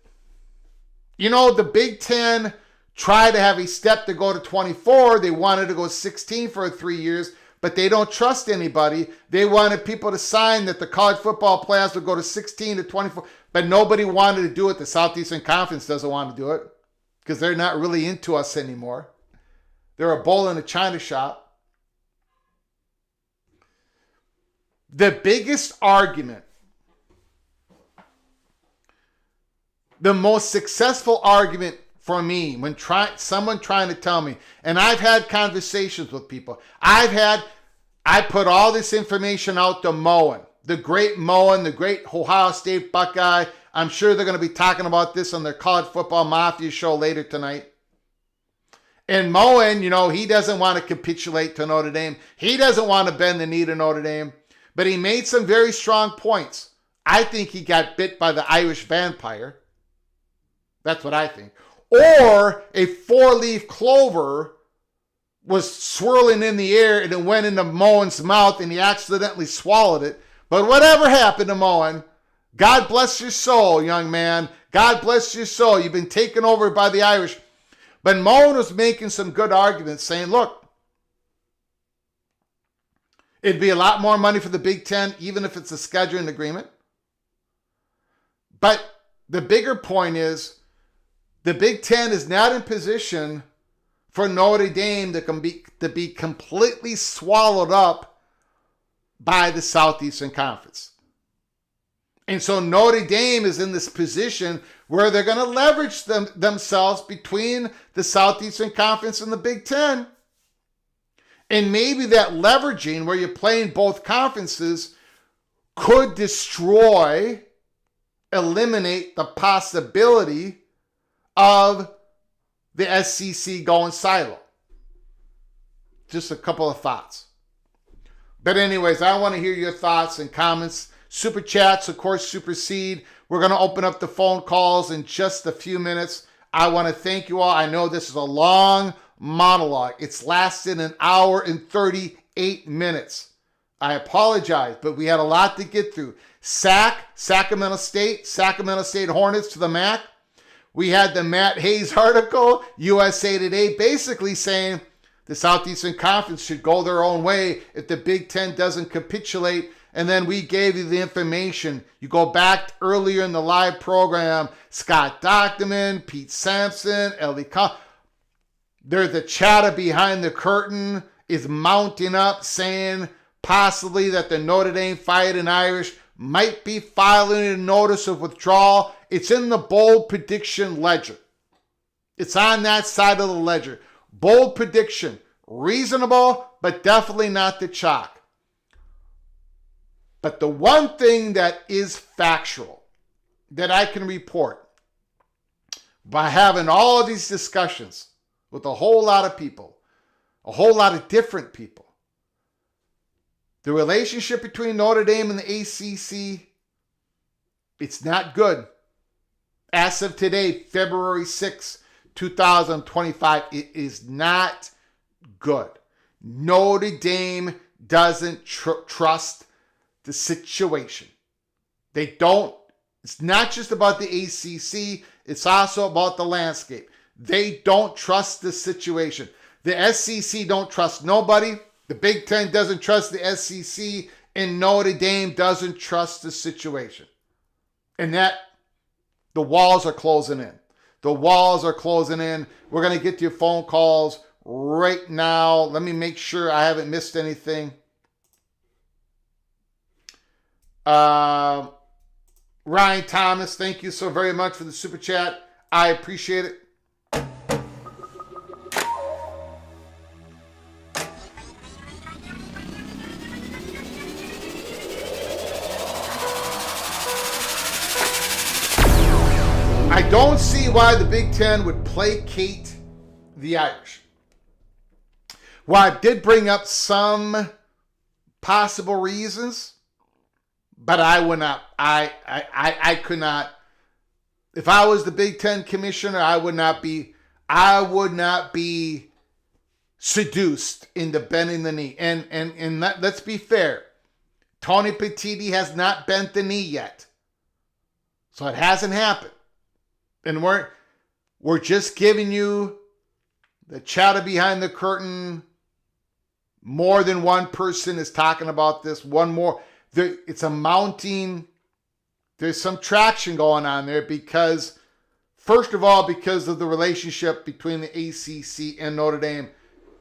You know, the Big Ten tried to have a step to go to 24. They wanted to go 16 for 3 years, but they don't trust anybody. They wanted people to sign that the college football playoffs would go to 16 to 24, but nobody wanted to do it. The Southeastern Conference doesn't want to do it because they're not really into us anymore. They're a bull in a china shop. The biggest argument, the most successful argument for me when someone trying to tell me, and I've had conversations with people. I put all this information out to Moen, the great Moen, the great Ohio State Buckeye. I'm sure they're going to be talking about this on their College Football Mafia show later tonight. And Moen, you know, he doesn't want to capitulate to Notre Dame. He doesn't want to bend the knee to Notre Dame. But he made some very strong points. I think he got bit by the Irish vampire. That's what I think. Or a four-leaf clover was swirling in the air and it went into Moen's mouth and he accidentally swallowed it. But whatever happened to Moen, God bless your soul, young man. God bless your soul. You've been taken over by the Irish. But Moen was making some good arguments saying, look, it'd be a lot more money for the Big Ten, even if it's a scheduling agreement. But the bigger point is the Big Ten is not in position for Notre Dame to be completely swallowed up by the Southeastern Conference. And so Notre Dame is in this position where they're going to leverage themselves between the Southeastern Conference and the Big Ten. And maybe that leveraging where you're playing both conferences could eliminate the possibility of the SEC going silo. Just a couple of thoughts. But anyways, I want to hear your thoughts and comments. Super chats, of course, supersede. We're going to open up the phone calls in just a few minutes. I want to thank you all. I know this is a long monologue. It's lasted an hour and 38 minutes. I apologize, but we had a lot to get through. Sacramento State Hornets to the MAC. We had the Matt Hayes article, USA Today, basically saying the Southeastern Conference should go their own way if the Big Ten doesn't capitulate. And then we gave you the information. You go back earlier in the live program, Scott Dochterman, Pete Samson, Ellie Collins. The chatter behind the curtain is mounting up, saying possibly that the Notre Dame Fighting Irish might be filing a notice of withdrawal. It's in the bold prediction ledger. It's on that side of the ledger. Bold prediction. Reasonable, but definitely not the chalk. But the one thing that is factual that I can report by having all of these discussions with a whole lot of people, a whole lot of different people, the relationship between Notre Dame and the ACC, it's not good. As of today, February 6, 2025, it is not good. Notre Dame doesn't trust the situation. They don't. It's not just about the ACC. It's also about the landscape. They don't trust the situation. The SEC don't trust nobody. The Big Ten doesn't trust the SEC. And Notre Dame doesn't trust the situation. And that, the walls are closing in. The walls are closing in. We're going to get to your phone calls. right now. Let me make sure I haven't missed anything. Ryan Thomas, thank you so very much for the super chat. I appreciate it. I don't see why the Big Ten would placate the Irish. Well, I did bring up some possible reasons, but I would not. I could not. If I was the Big Ten commissioner, I would not be seduced into bending the knee. And let's be fair. Tony Petitti has not bent the knee yet, so it hasn't happened. And we're just giving you the chatter behind the curtain. More than one person is talking about this. One more. It's a mounting. There's some traction going on there because, first of all, because of the relationship between the ACC and Notre Dame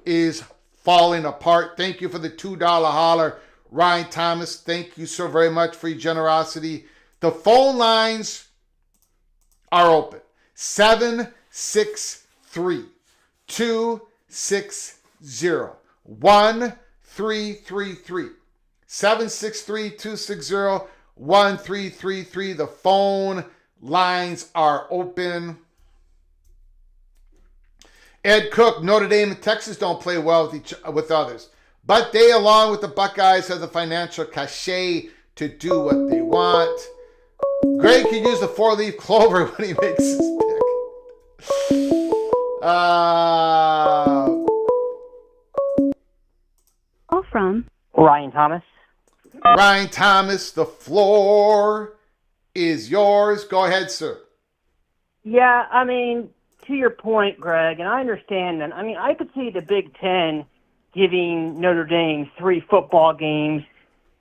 is falling apart. Thank you for the $2 holler. Ryan Thomas, thank you so very much for your generosity. The phone lines are open. 763-260-1333. 763-260-1333. The phone lines are open. Ed Cook, Notre Dame and Texas don't play well with others, but they, along with the Buckeyes, have the financial cachet to do what they want. Greg could use the 4-leaf clover when he makes his pick. All from Ryan Thomas. Ryan Thomas, the floor is yours. Go ahead, sir. Yeah, I mean, to your point, Greg, and I understand that. I mean, I could see the Big Ten giving Notre Dame 3 football games,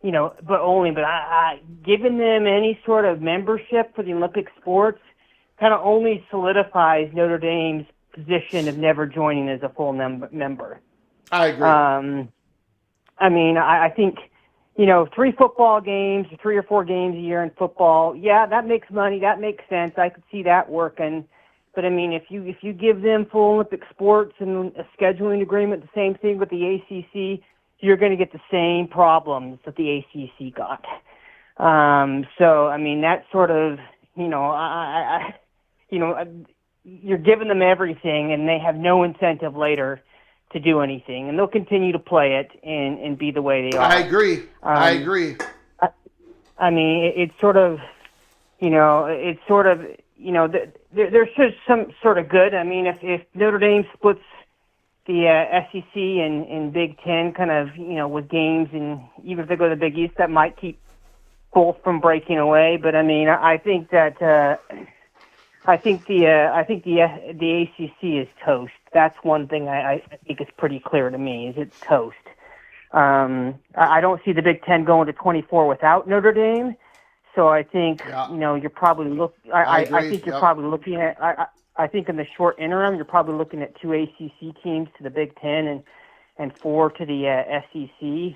but I giving them any sort of membership for the Olympic sports kind of only solidifies Notre Dame's position of never joining as a full member. I agree. I mean, I think, 3 football games, 3 or 4 games a year in football, yeah, that makes money. That makes sense. I could see that working. But, I mean, if you give them full Olympic sports and a scheduling agreement, the same thing with the ACC, you're going to get the same problems that the ACC got. So, I mean, that sort of, you're giving them everything, and they have no incentive later to do anything, and they'll continue to play it and be the way they are. I agree. I mean, it's sort of, there's just some sort of good. I mean, if Notre Dame splits the SEC and Big Ten kind of, with games, and even if they go to the Big East, that might keep both from breaking away. But I mean, I think that the ACC is toast. That's one thing I think is pretty clear to me, is it's toast. I don't see the Big Ten going to 24 without Notre Dame. So I think, you're probably I think you're probably looking at, I think in the short interim, you're probably looking at 2 ACC teams to the Big Ten and 4 to the SEC.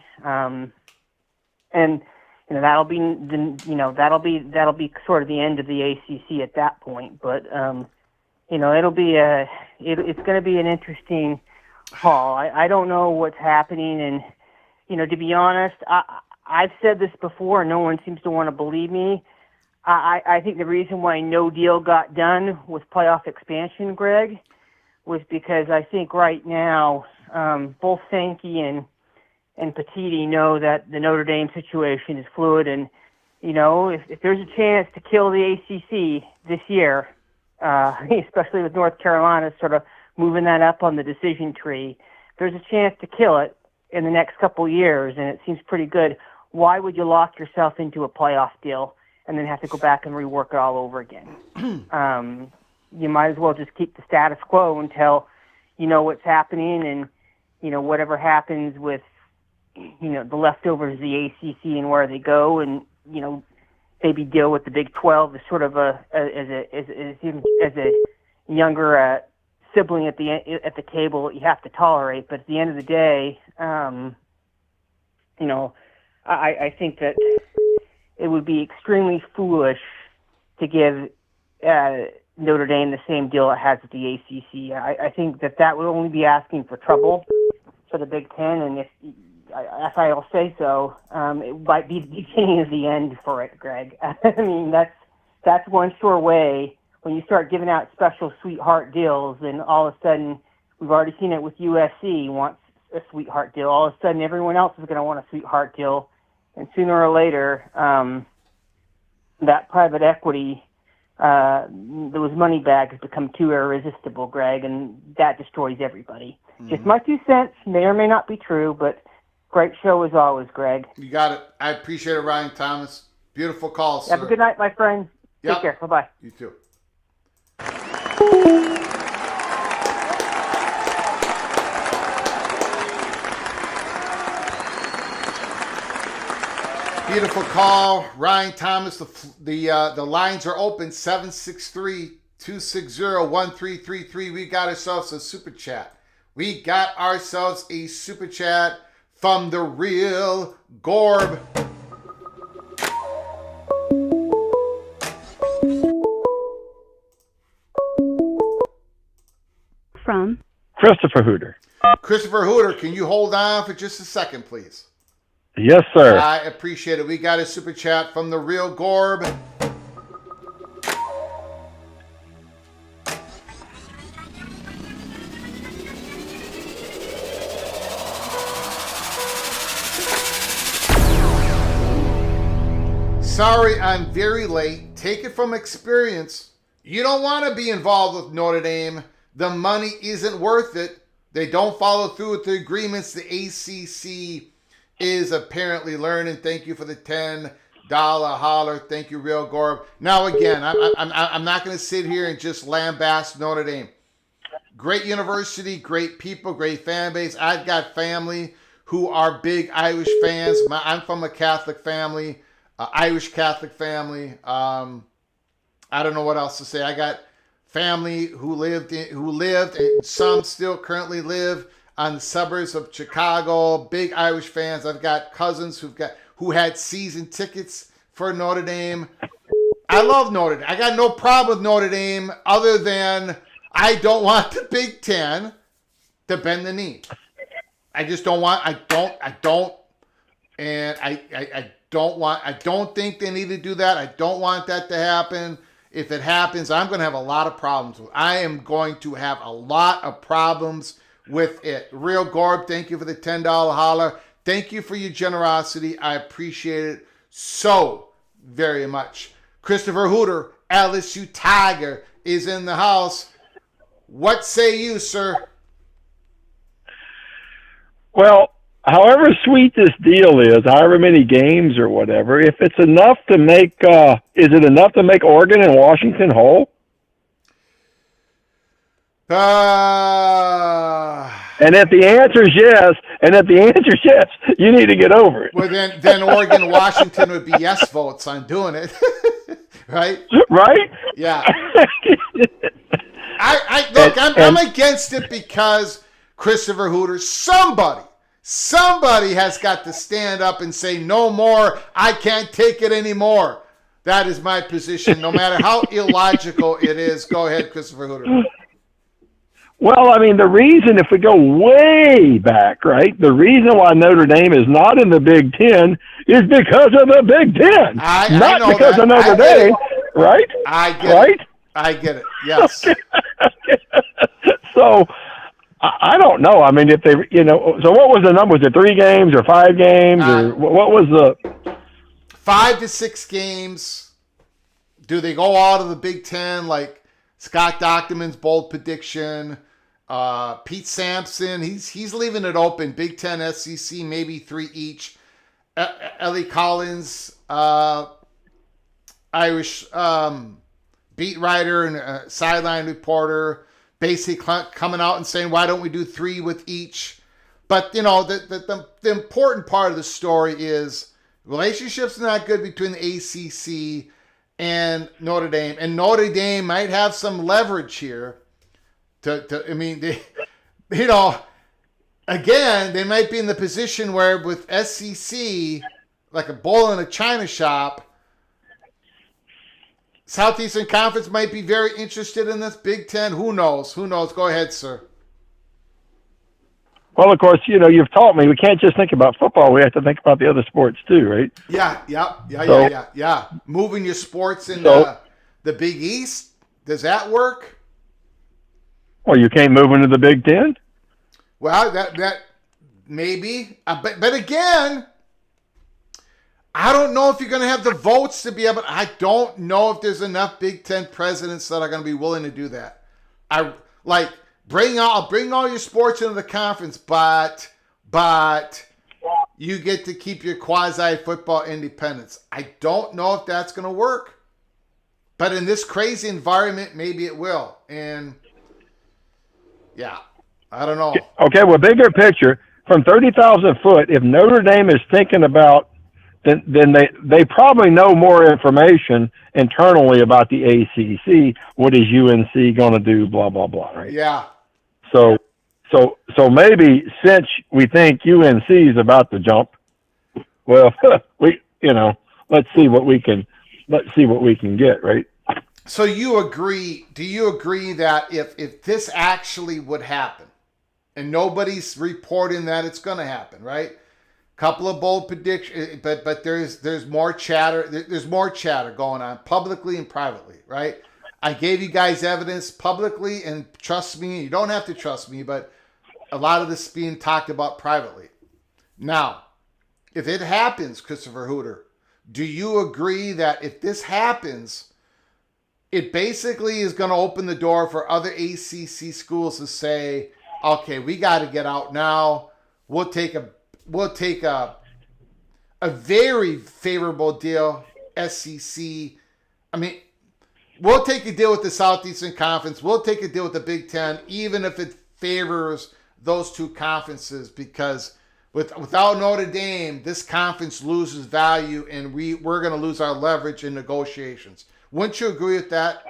And that'll be sort of the end of the ACC at that point. But it'll be it's going to be an interesting haul. I don't know what's happening, and to be honest, I've said this before, and no one seems to want to believe me. I think the reason why no deal got done with playoff expansion, Greg, was because I think right now both Sankey and Petitti know that the Notre Dame situation is fluid, and if there's a chance to kill the ACC this year, especially with North Carolina sort of moving that up on the decision tree, if there's a chance to kill it in the next couple of years, and it seems pretty good, why would you lock yourself into a playoff deal and then have to go back and rework it all over again? You might as well just keep the status quo until you know what's happening, and whatever happens with the leftovers of the ACC and where they go, and maybe deal with the Big 12 as sort of as a younger sibling at the table that you have to tolerate. But at the end of the day, I think that it would be extremely foolish to give Notre Dame the same deal it has with the ACC. I think that would only be asking for trouble for the Big Ten, and if I'll say so, it might be the beginning of the end for it, Greg. I mean, that's one sure way. When you start giving out special sweetheart deals, and all of a sudden, we've already seen it with USC wants a sweetheart deal. All of a sudden, everyone else is going to want a sweetheart deal, and sooner or later, that private equity, those money bags become too irresistible, Greg, and that destroys everybody. Mm-hmm. Just my 2 cents, may or may not be true, but great show as always, Greg. You got it. I appreciate it, Ryan Thomas. Beautiful call, sir. Have a good night, my friend. Yep. Take care. Bye-bye. You too. Beautiful call, Ryan Thomas. The lines are open, 763-260-1333. We got ourselves a super chat. We got ourselves a super chat from the real Gorb. From Christopher Hooter. Christopher Hooter, can you hold on for just a second, please? Yes, sir. I appreciate it. We got a super chat from the real Gorb. Sorry, I'm very late. Take it from experience. You don't want to be involved with Notre Dame. The money isn't worth it. They don't follow through with the agreements. The ACC is apparently learning. Thank you for the $10 holler. Thank you, Real Gorb. Now again, I'm not going to sit here and just lambast Notre Dame. Great university, great people, great fan base. I've got family who are big Irish fans. I'm from a Catholic family, Irish Catholic family. I don't know what else to say. I got family who lived, and some still currently live on the suburbs of Chicago, big Irish fans. I've got cousins who had season tickets for Notre Dame. I love Notre Dame. I got no problem with Notre Dame other than I don't want the Big Ten to bend the knee. I just don't want, I don't think they need to do that. I don't want that to happen. If it happens, I'm going to have a lot of problems with it. I am going to have a lot of problems with it. Real Gorb, thank you for the $10 holler. Thank you for your generosity. I appreciate it so very much. Christopher Hooter, LSU Tiger, is in the house. What say you, sir? Well, however sweet this deal is, however many games or whatever, if it's enough to make, is it enough to make Oregon and Washington whole? And if the answer is yes, you need to get over it. Well, then Oregon and Washington would be yes votes on doing it, right? Right? Yeah. I'm against it because Christopher Hooter, somebody has got to stand up and say no more. I can't take it anymore. That is my position, no matter how illogical it is. Go ahead, Christopher Hooter. Well, I mean, the reason, if we go way back, right, the reason why Notre Dame is not in the Big Ten is because of the Big Ten, not because of Notre Dame, right? I get it. I get it. Yes. So, I don't know. I mean, if they, so what was the number? Was it 3 games or 5 games or what was the 5 to 6 games? Do they go out of the Big Ten like Scott Docterman's bold prediction? Pete Samson, he's leaving it open. Big Ten, SEC, maybe 3 each. Ellie Collins, Irish beat writer and sideline reporter, basically coming out and saying, why don't we do 3 with each? But, the important part of the story is relationships are not good between the ACC and Notre Dame. And Notre Dame might have some leverage here I mean, again, they might be in the position where with SEC, like a bull in a china shop, Southeastern Conference might be very interested in this. Big Ten, who knows? Who knows? Go ahead, sir. Well, of course, you've taught me we can't just think about football. We have to think about the other sports too, right? Yeah. Moving your sports in the Big East, does that work? Well, you can't move into the Big Ten. Well, that maybe, but again, I don't know if you're going to have the votes to be able. I don't know if there's enough Big Ten presidents that are going to be willing to do that. I'll bring all your sports into the conference, but you get to keep your quasi football independence. I don't know if that's going to work, but in this crazy environment, maybe it will. And yeah, I don't know. Okay, well, bigger picture from 30,000 foot. If Notre Dame is thinking about, then they probably know more information internally about the ACC. What is UNC going to do? Blah blah blah. Right? Yeah. So maybe since we think UNC is about to jump, well, let's see what we can get, right? So you agree? Do you agree that if this actually would happen, and nobody's reporting that it's going to happen, right? Couple of bold predictions, but there's more chatter. There's more chatter going on publicly and privately, right? I gave you guys evidence publicly, and trust me, you don't have to trust me, but a lot of this is being talked about privately. Now, if it happens, Christopher Hooter, do you agree that if this happens, it basically is going to open the door for other ACC schools to say, okay, we got to get out now. We'll take a very favorable deal, SEC. I mean, we'll take a deal with the Southeastern Conference. We'll take a deal with the Big Ten, even if it favors those two conferences, because without Notre Dame, this conference loses value, and we're going to lose our leverage in negotiations. Wouldn't you agree with that?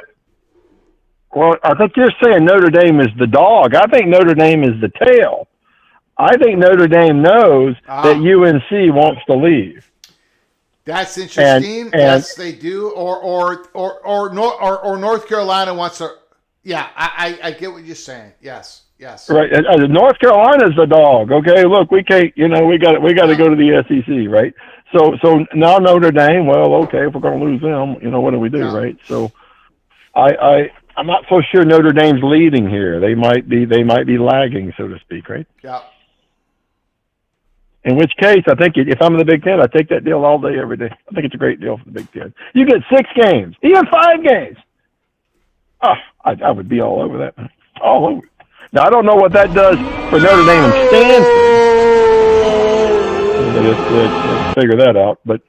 Well, I think you're saying Notre Dame is the dog. I think Notre Dame is the tail. I think Notre Dame knows that UNC wants to leave. That's interesting. Yes, they do. Or North Carolina wants to. Yeah, I get what you're saying. Yes. Right. And North Carolina's the dog. Okay, look, we can't. We got to go to the SEC, right? So now Notre Dame. Well, okay, if we're going to lose them, what do we do, right? So, I'm not so sure Notre Dame's leading here. They might be lagging, so to speak, right? Yeah. In which case, I think if I'm in the Big Ten, I take that deal all day, every day. I think it's a great deal for the Big Ten. You get 6 games, even 5 games. Oh, I would be all over that, man. All over. Now, I don't know what that does for Notre Dame and Stanford. Let's figure that out. But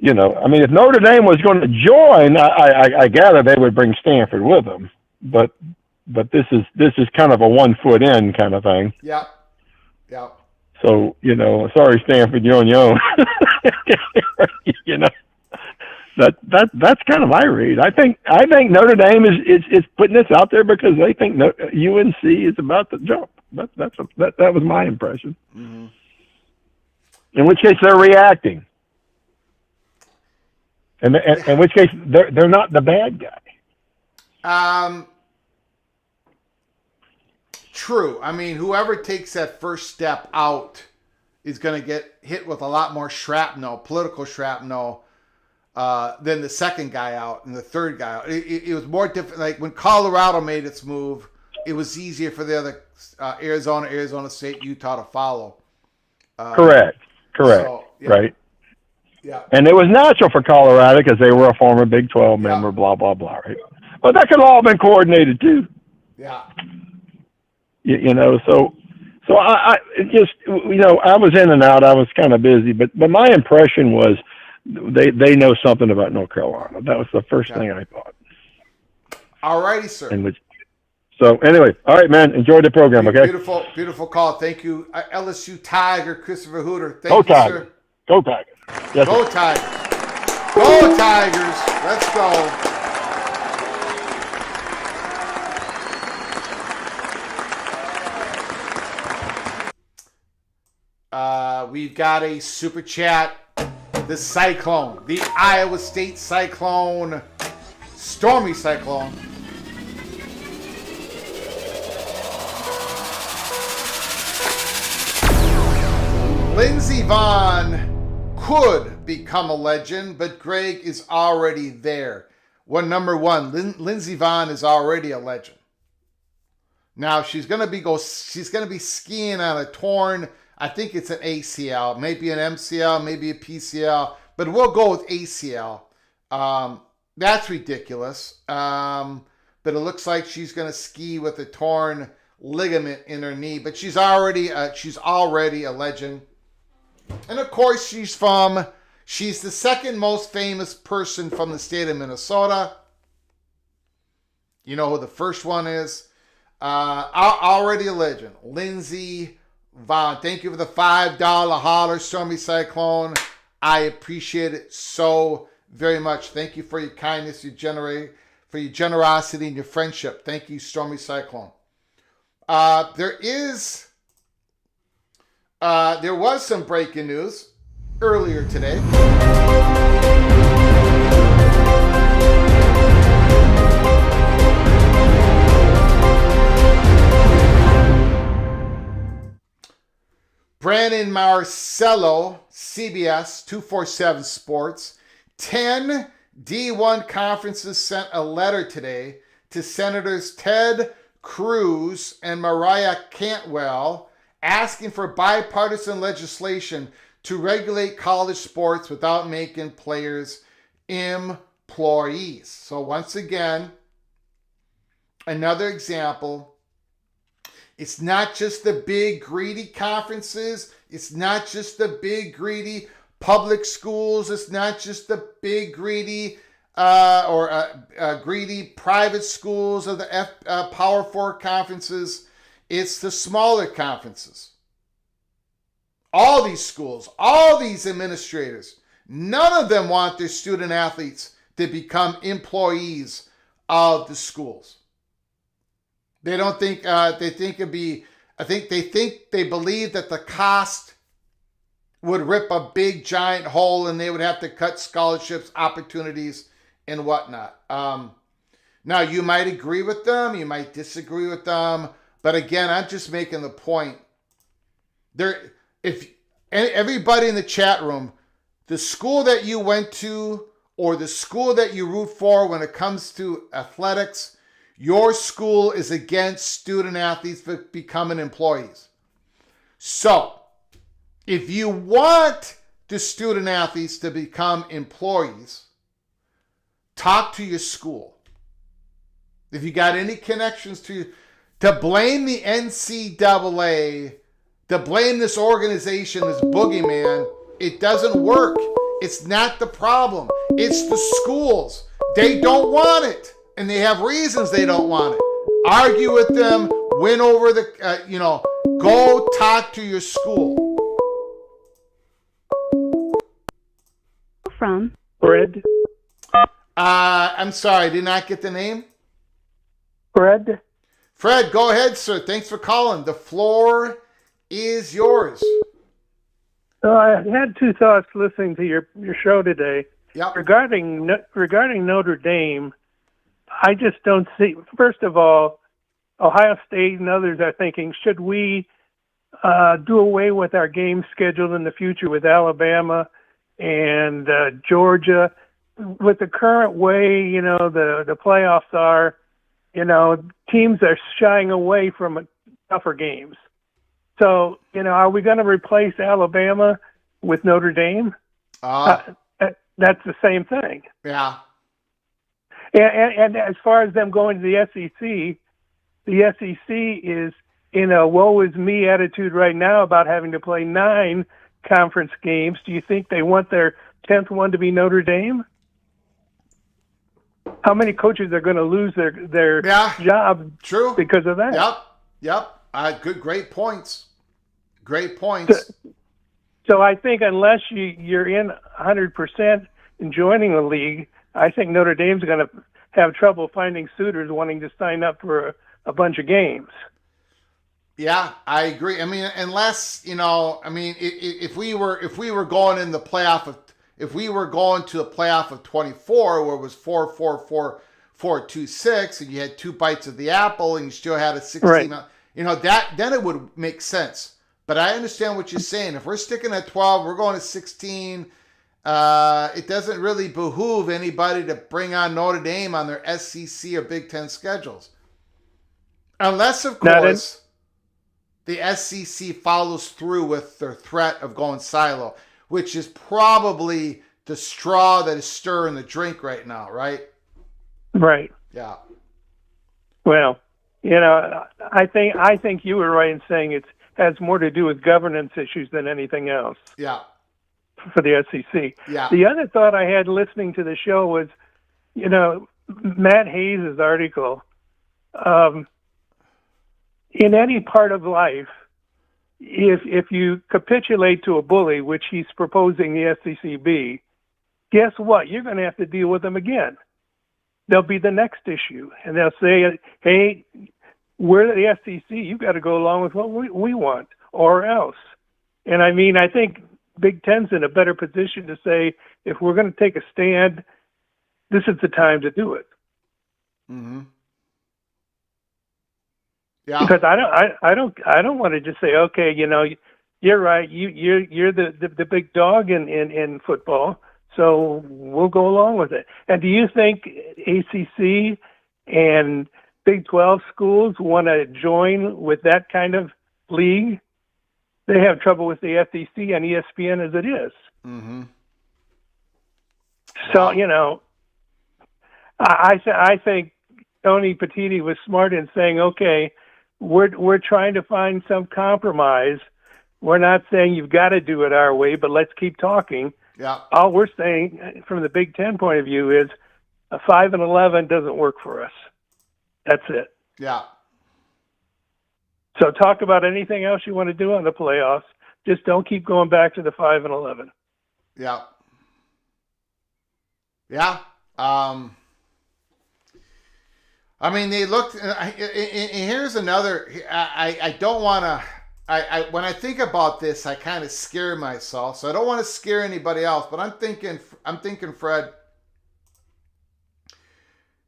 if Notre Dame was going to join, I gather they would bring Stanford with them. But this is kind of a 1 foot in kind of thing. Yeah. So, sorry, Stanford, you're on your own. That's kind of my read. I think Notre Dame is putting this out there because they think UNC is about to jump. That was my impression. Mm-hmm. In which case they're reacting. And in which case they're not the bad guy. True. I mean, whoever takes that first step out is going to get hit with a lot more political shrapnel, than the second guy out and the third guy out. It was more different. Like when Colorado made its move, it was easier for the other Arizona State, Utah to follow. Correct. So, yeah. Right. Yeah. And it was natural for Colorado because they were a former Big 12 member, blah, blah, blah, right? But that could all have been coordinated too. Yeah. So I just, I was in and out. I was kind of busy, but my impression was they know something about North Carolina. That was the first thing I thought. All righty, sir. So anyway, all right, man. Enjoy the program, okay? Beautiful call. Thank you, LSU Tiger, Christopher Hooter. Thank you, Tiger. Sir. Go Tigers. Yes, Go Tigers. Go Tigers. Let's go. we've got a super chat. The Cyclone, the Iowa State Cyclone, Stormy Cyclone. Lindsey Vonn could become a legend, but Greg is already there. Well, number one, Lindsey Vonn is already a legend. Now she's gonna be skiing on a torn, I think it's an ACL, maybe an MCL, maybe a PCL, but we'll go with ACL. That's ridiculous. But it looks like she's gonna ski with a torn ligament in her knee. But she's already a legend. And of course, she's the second most famous person from the state of Minnesota. You know who the first one is? Already a legend, Lindsey Vonn. Thank you for the $5 holler, Stormy Cyclone. I appreciate it so very much. Thank you for your kindness, for your generosity and your friendship. Thank you, Stormy Cyclone. There was some breaking news earlier today. Brandon Marcello, CBS 247 Sports. 10 D1 conferences sent a letter today to Senators Ted Cruz and Mariah Cantwell asking for bipartisan legislation to regulate college sports without making players employees. So once again, another example. It's not just the big greedy conferences. It's not just the big greedy public schools. It's not just the big greedy greedy private schools of the Power 4 conferences. It's the smaller conferences. All these schools, all these administrators, none of them want their student athletes to become employees of the schools. They don't think, they believe that the cost would rip a big giant hole and they would have to cut scholarships, opportunities, and whatnot. Now, you might agree with them, you might disagree with them, but again, I'm just making the point. If everybody in the chat room, the school that you went to or the school that you root for when it comes to athletics, your school is against student athletes becoming employees. So, if you want the student athletes to become employees, talk to your school. If you got any connections to blame the NCAA, to blame this organization, this boogeyman, it doesn't work. It's not the problem. It's the schools. They don't want it. And they have reasons they don't want it. Argue with them, win over go talk to your school. From Fred. I'm sorry, I did not get the name. Fred, go ahead, sir. Thanks for calling. The floor is yours. So I had two thoughts listening to your show today. Yep. Regarding Notre Dame, I just don't see. First of all, Ohio State and others are thinking, should we do away with our games scheduled in the future with Alabama and Georgia? With the current way, the playoffs are, teams are shying away from tougher games. So, are we going to replace Alabama with Notre Dame? That's the same thing. Yeah. And as far as them going to the SEC is in a woe is me attitude right now about having to play 9 conference games. Do you think they want their 10th one to be Notre Dame? How many coaches are going to lose their job True. because of that? Yep. Great points. Great points. So I think unless you're in 100% in joining the league, I think Notre Dame's going to have trouble finding suitors wanting to sign up for a bunch of games. Yeah, I agree. I mean, unless I mean, if we were going in the playoff of, if we were going to the playoff of 24, where it was 4-4-4-4-2-6, and you had two bites of the apple, and you still had a 16, Right. That then it would make sense. But I understand what you're saying. If we're sticking at 12, we're going to 16. It doesn't really behoove anybody to bring on Notre Dame on their SEC or Big Ten schedules, unless, of course, the SEC follows through with their threat of going silo, which is probably the straw that is stirring the drink right now, right? Right. Yeah. Well, I think you were right in saying it has more to do with governance issues than anything else. Yeah. For the SEC. Yeah. The other thought I had listening to the show was, Matt Hayes' article. In any part of life, if you capitulate to a bully, which he's proposing the SEC be, guess what? You're going to have to deal with them again. They'll be the next issue, and they'll say, "Hey, we're the SEC. You've got to go along with what we want, or else." And I mean, I think Big Ten's in a better position to say, if we're going to take a stand, this is the time to do it. Mm-hmm. Yeah. Because I don't want to just say, okay, you're right, you're the big dog in football, so we'll go along with it. And do you think ACC and Big 12 schools want to join with that kind of league? They have trouble with the SEC and ESPN as it is. Mm-hmm. So, Wow. I think Tony Petitti was smart in saying, okay, we're trying to find some compromise. We're not saying you've got to do it our way, but let's keep talking. Yeah. All we're saying from the Big Ten point of view is a 5-11 doesn't work for us. That's it. Yeah. So talk about anything else you want to do on the playoffs. Just don't keep going back to the 5-11. Yeah. Yeah. I mean, they looked. And here's another. I don't want to. When I think about this, I kind of scare myself. So I don't want to scare anybody else. But I'm thinking, Fred.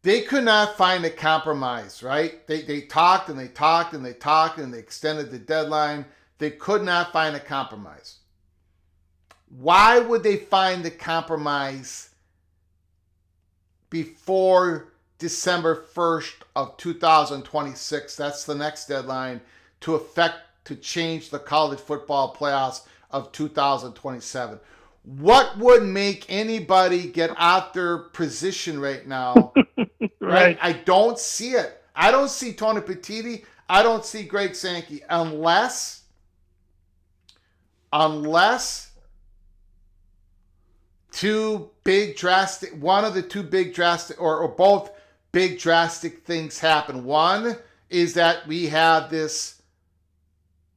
They could not find a compromise, right? They talked and they talked and they talked and they extended the deadline. They could not find a compromise. Why would they find the compromise before December 1st of 2026? That's the next deadline to change the college football playoffs of 2027. What would make anybody get out their position right now? Right? I don't see it. I don't see Tony Petitti. I don't see Greg Sankey unless one of the two big drastic or both big drastic things happen. One is that we have the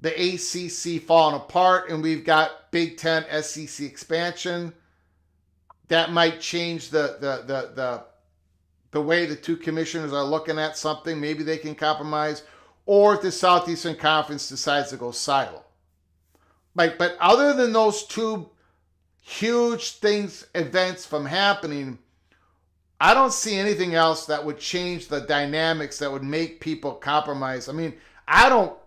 ACC falling apart and we've got Big Ten SEC expansion. That might change the way the two commissioners are looking at something. Maybe they can compromise. Or if the Southeastern Conference decides to go silo. But other than those two huge events from happening, I don't see anything else that would change the dynamics that would make people compromise. I mean, I don't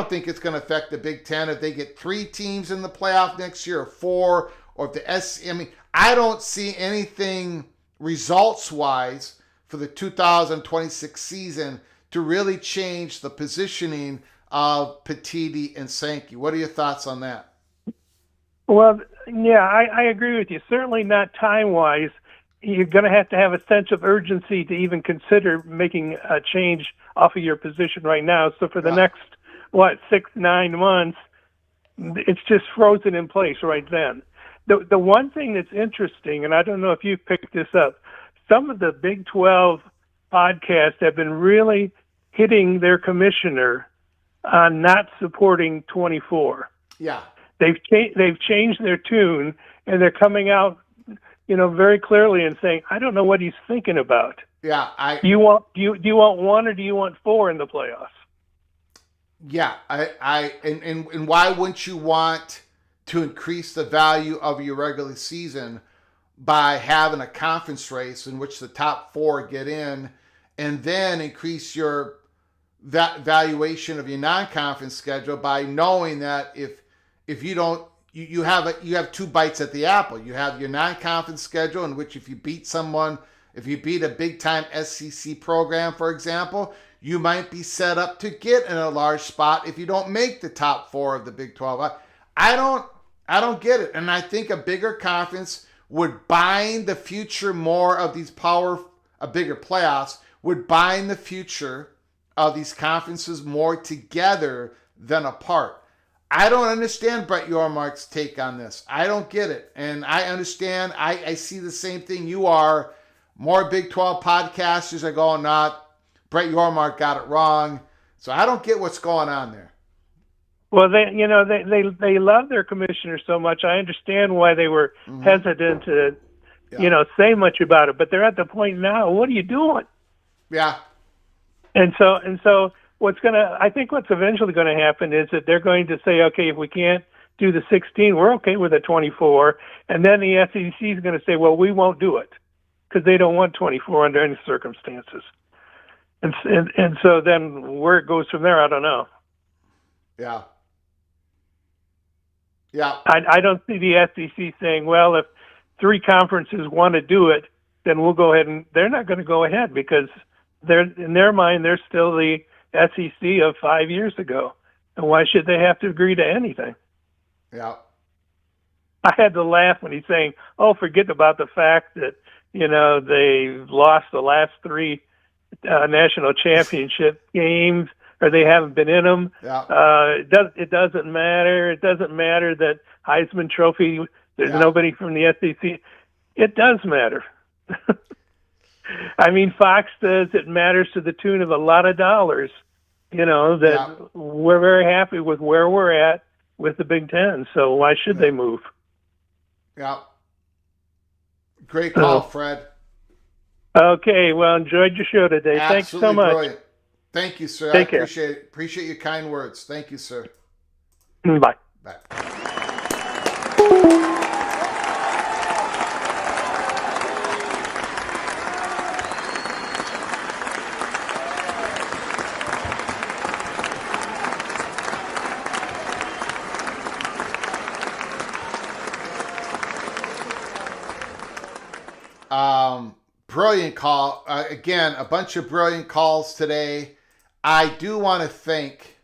think it's going to affect the Big Ten if they get 3 teams in the playoff next year or 4, or if the SEC. I mean, I don't see anything results-wise for the 2026 season to really change the positioning of Petitti and Sankey. What are your thoughts on that? Well, yeah, I agree with you. Certainly not time-wise. You're going to have a sense of urgency to even consider making a change off of your position right now. So for the next, 6-9 months, it's just frozen in place right then. The one thing that's interesting, and I don't know if you've picked this up, some of the Big 12 podcasts have been really hitting their commissioner on not supporting 24. Yeah. They've changed their tune, and they're coming out, very clearly and saying, I don't know what he's thinking about. Yeah. Do you want 1 or do you want 4 in the playoffs? Yeah, and why wouldn't you want to increase the value of your regular season by having a conference race in which the top 4 get in, and then increase your valuation of your non-conference schedule by knowing that if you don't, you have 2 bites at the apple. You have your non-conference schedule, in which if you beat a big-time SEC program, for example, you might be set up to get in a large spot if you don't make the top 4 of the Big 12. I don't get it, and I think a bigger conference would bind the future more of these bigger playoffs would bind the future of these conferences more together than apart. I don't understand Brett Yormark's take on this. I don't get it. And I understand, I see the same thing you are. More Big 12 podcasters are going, Brett Yormark got it wrong. So I don't get what's going on there. Well, they love their commissioner so much. I understand why they were hesitant to, say much about it. But they're at the point now. What are you doing? Yeah. And so I think what's eventually going to happen is that they're going to say, okay, if we can't do the 16, we're okay with the 24, and then the SEC is going to say, well, we won't do it because they don't want 24 under any circumstances. And so then where it goes from there, I don't know. Yeah. Yeah. I don't see the SEC saying, well, if 3 conferences want to do it, then we'll go ahead, and they're not going to go ahead because in their mind, they're still the SEC of 5 years ago. And why should they have to agree to anything? Yeah. I had to laugh when he's saying, oh, forget about the fact that, they lost the last 3 national championship games, or they haven't been in them. Yeah. It doesn't matter. It doesn't matter that Heisman Trophy, there's nobody from the SEC. It does matter. I mean, Fox says it matters to the tune of a lot of dollars, that we're very happy with where we're at with the Big Ten. So why should they move? Yeah. Great call, Fred. Okay. Well, enjoyed your show today. Absolutely Thanks so much. Brilliant. Thank you, sir. Take care. Appreciate it. Appreciate your kind words. Thank you, sir. Bye. Bye. Brilliant call. Again, a bunch of brilliant calls today. I do want to thank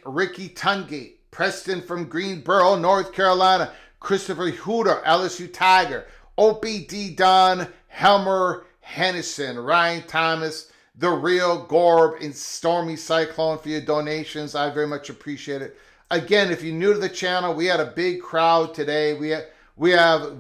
Ricky Tungate, Preston from Greensboro, North Carolina, Christopher Hooter, LSU Tiger, OPD Don, Helmer Hennison, Ryan Thomas, The Real Gorb, and Stormy Cyclone for your donations. I very much appreciate it. Again, if you're new to the channel, we had a big crowd today. We have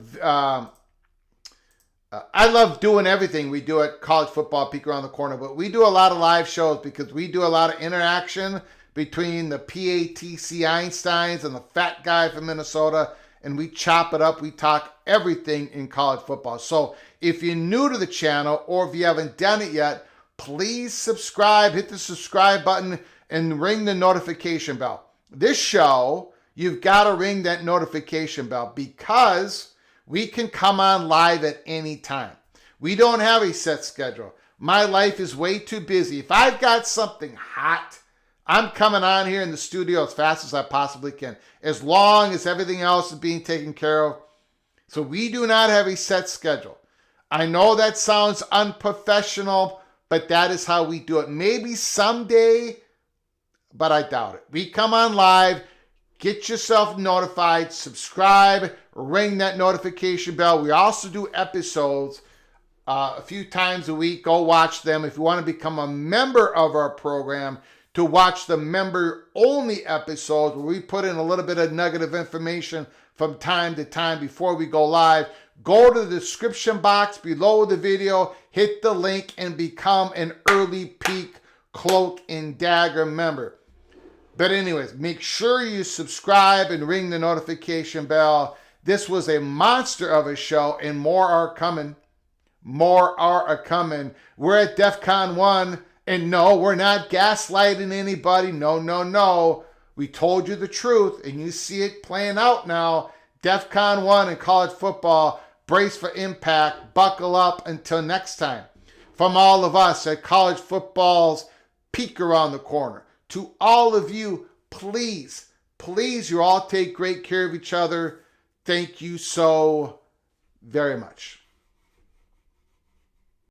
I love doing everything we do at College Football Peek Around the Corner, but we do a lot of live shows because we do a lot of interaction between the PATC Einsteins and the fat guy from Minnesota, and we chop it up. We talk everything in college football. So if you're new to the channel or if you haven't done it yet, please subscribe, hit the subscribe button, and ring the notification bell. This show, you've got to ring that notification bell because we can come on live at any time. We don't have a set schedule. My life is way too busy. If I've got something hot, I'm coming on here in the studio as fast as I possibly can, as long as everything else is being taken care of. So we do not have a set schedule. I know that sounds unprofessional, but that is how we do it. Maybe someday, but I doubt it. We come on live, get yourself notified, subscribe, ring that notification bell. We also do episodes a few times a week. Go watch them. If you want to become a member of our program, to watch the member-only episodes where we put in a little bit of nugget of information from time to time before we go live, go to the description box below the video, hit the link, and become an early peak Cloak and Dagger member. But anyways, make sure you subscribe and ring the notification bell. This was a monster of a show, and more are coming. More are coming. We're at DEFCON 1, and no, we're not gaslighting anybody. No, no, no. We told you the truth, and you see it playing out now. DEFCON 1 in college football. Brace for impact. Buckle up until next time. From all of us at College Football's Peak Around the Corner, to all of you, please, you all take great care of each other. Thank you so very much.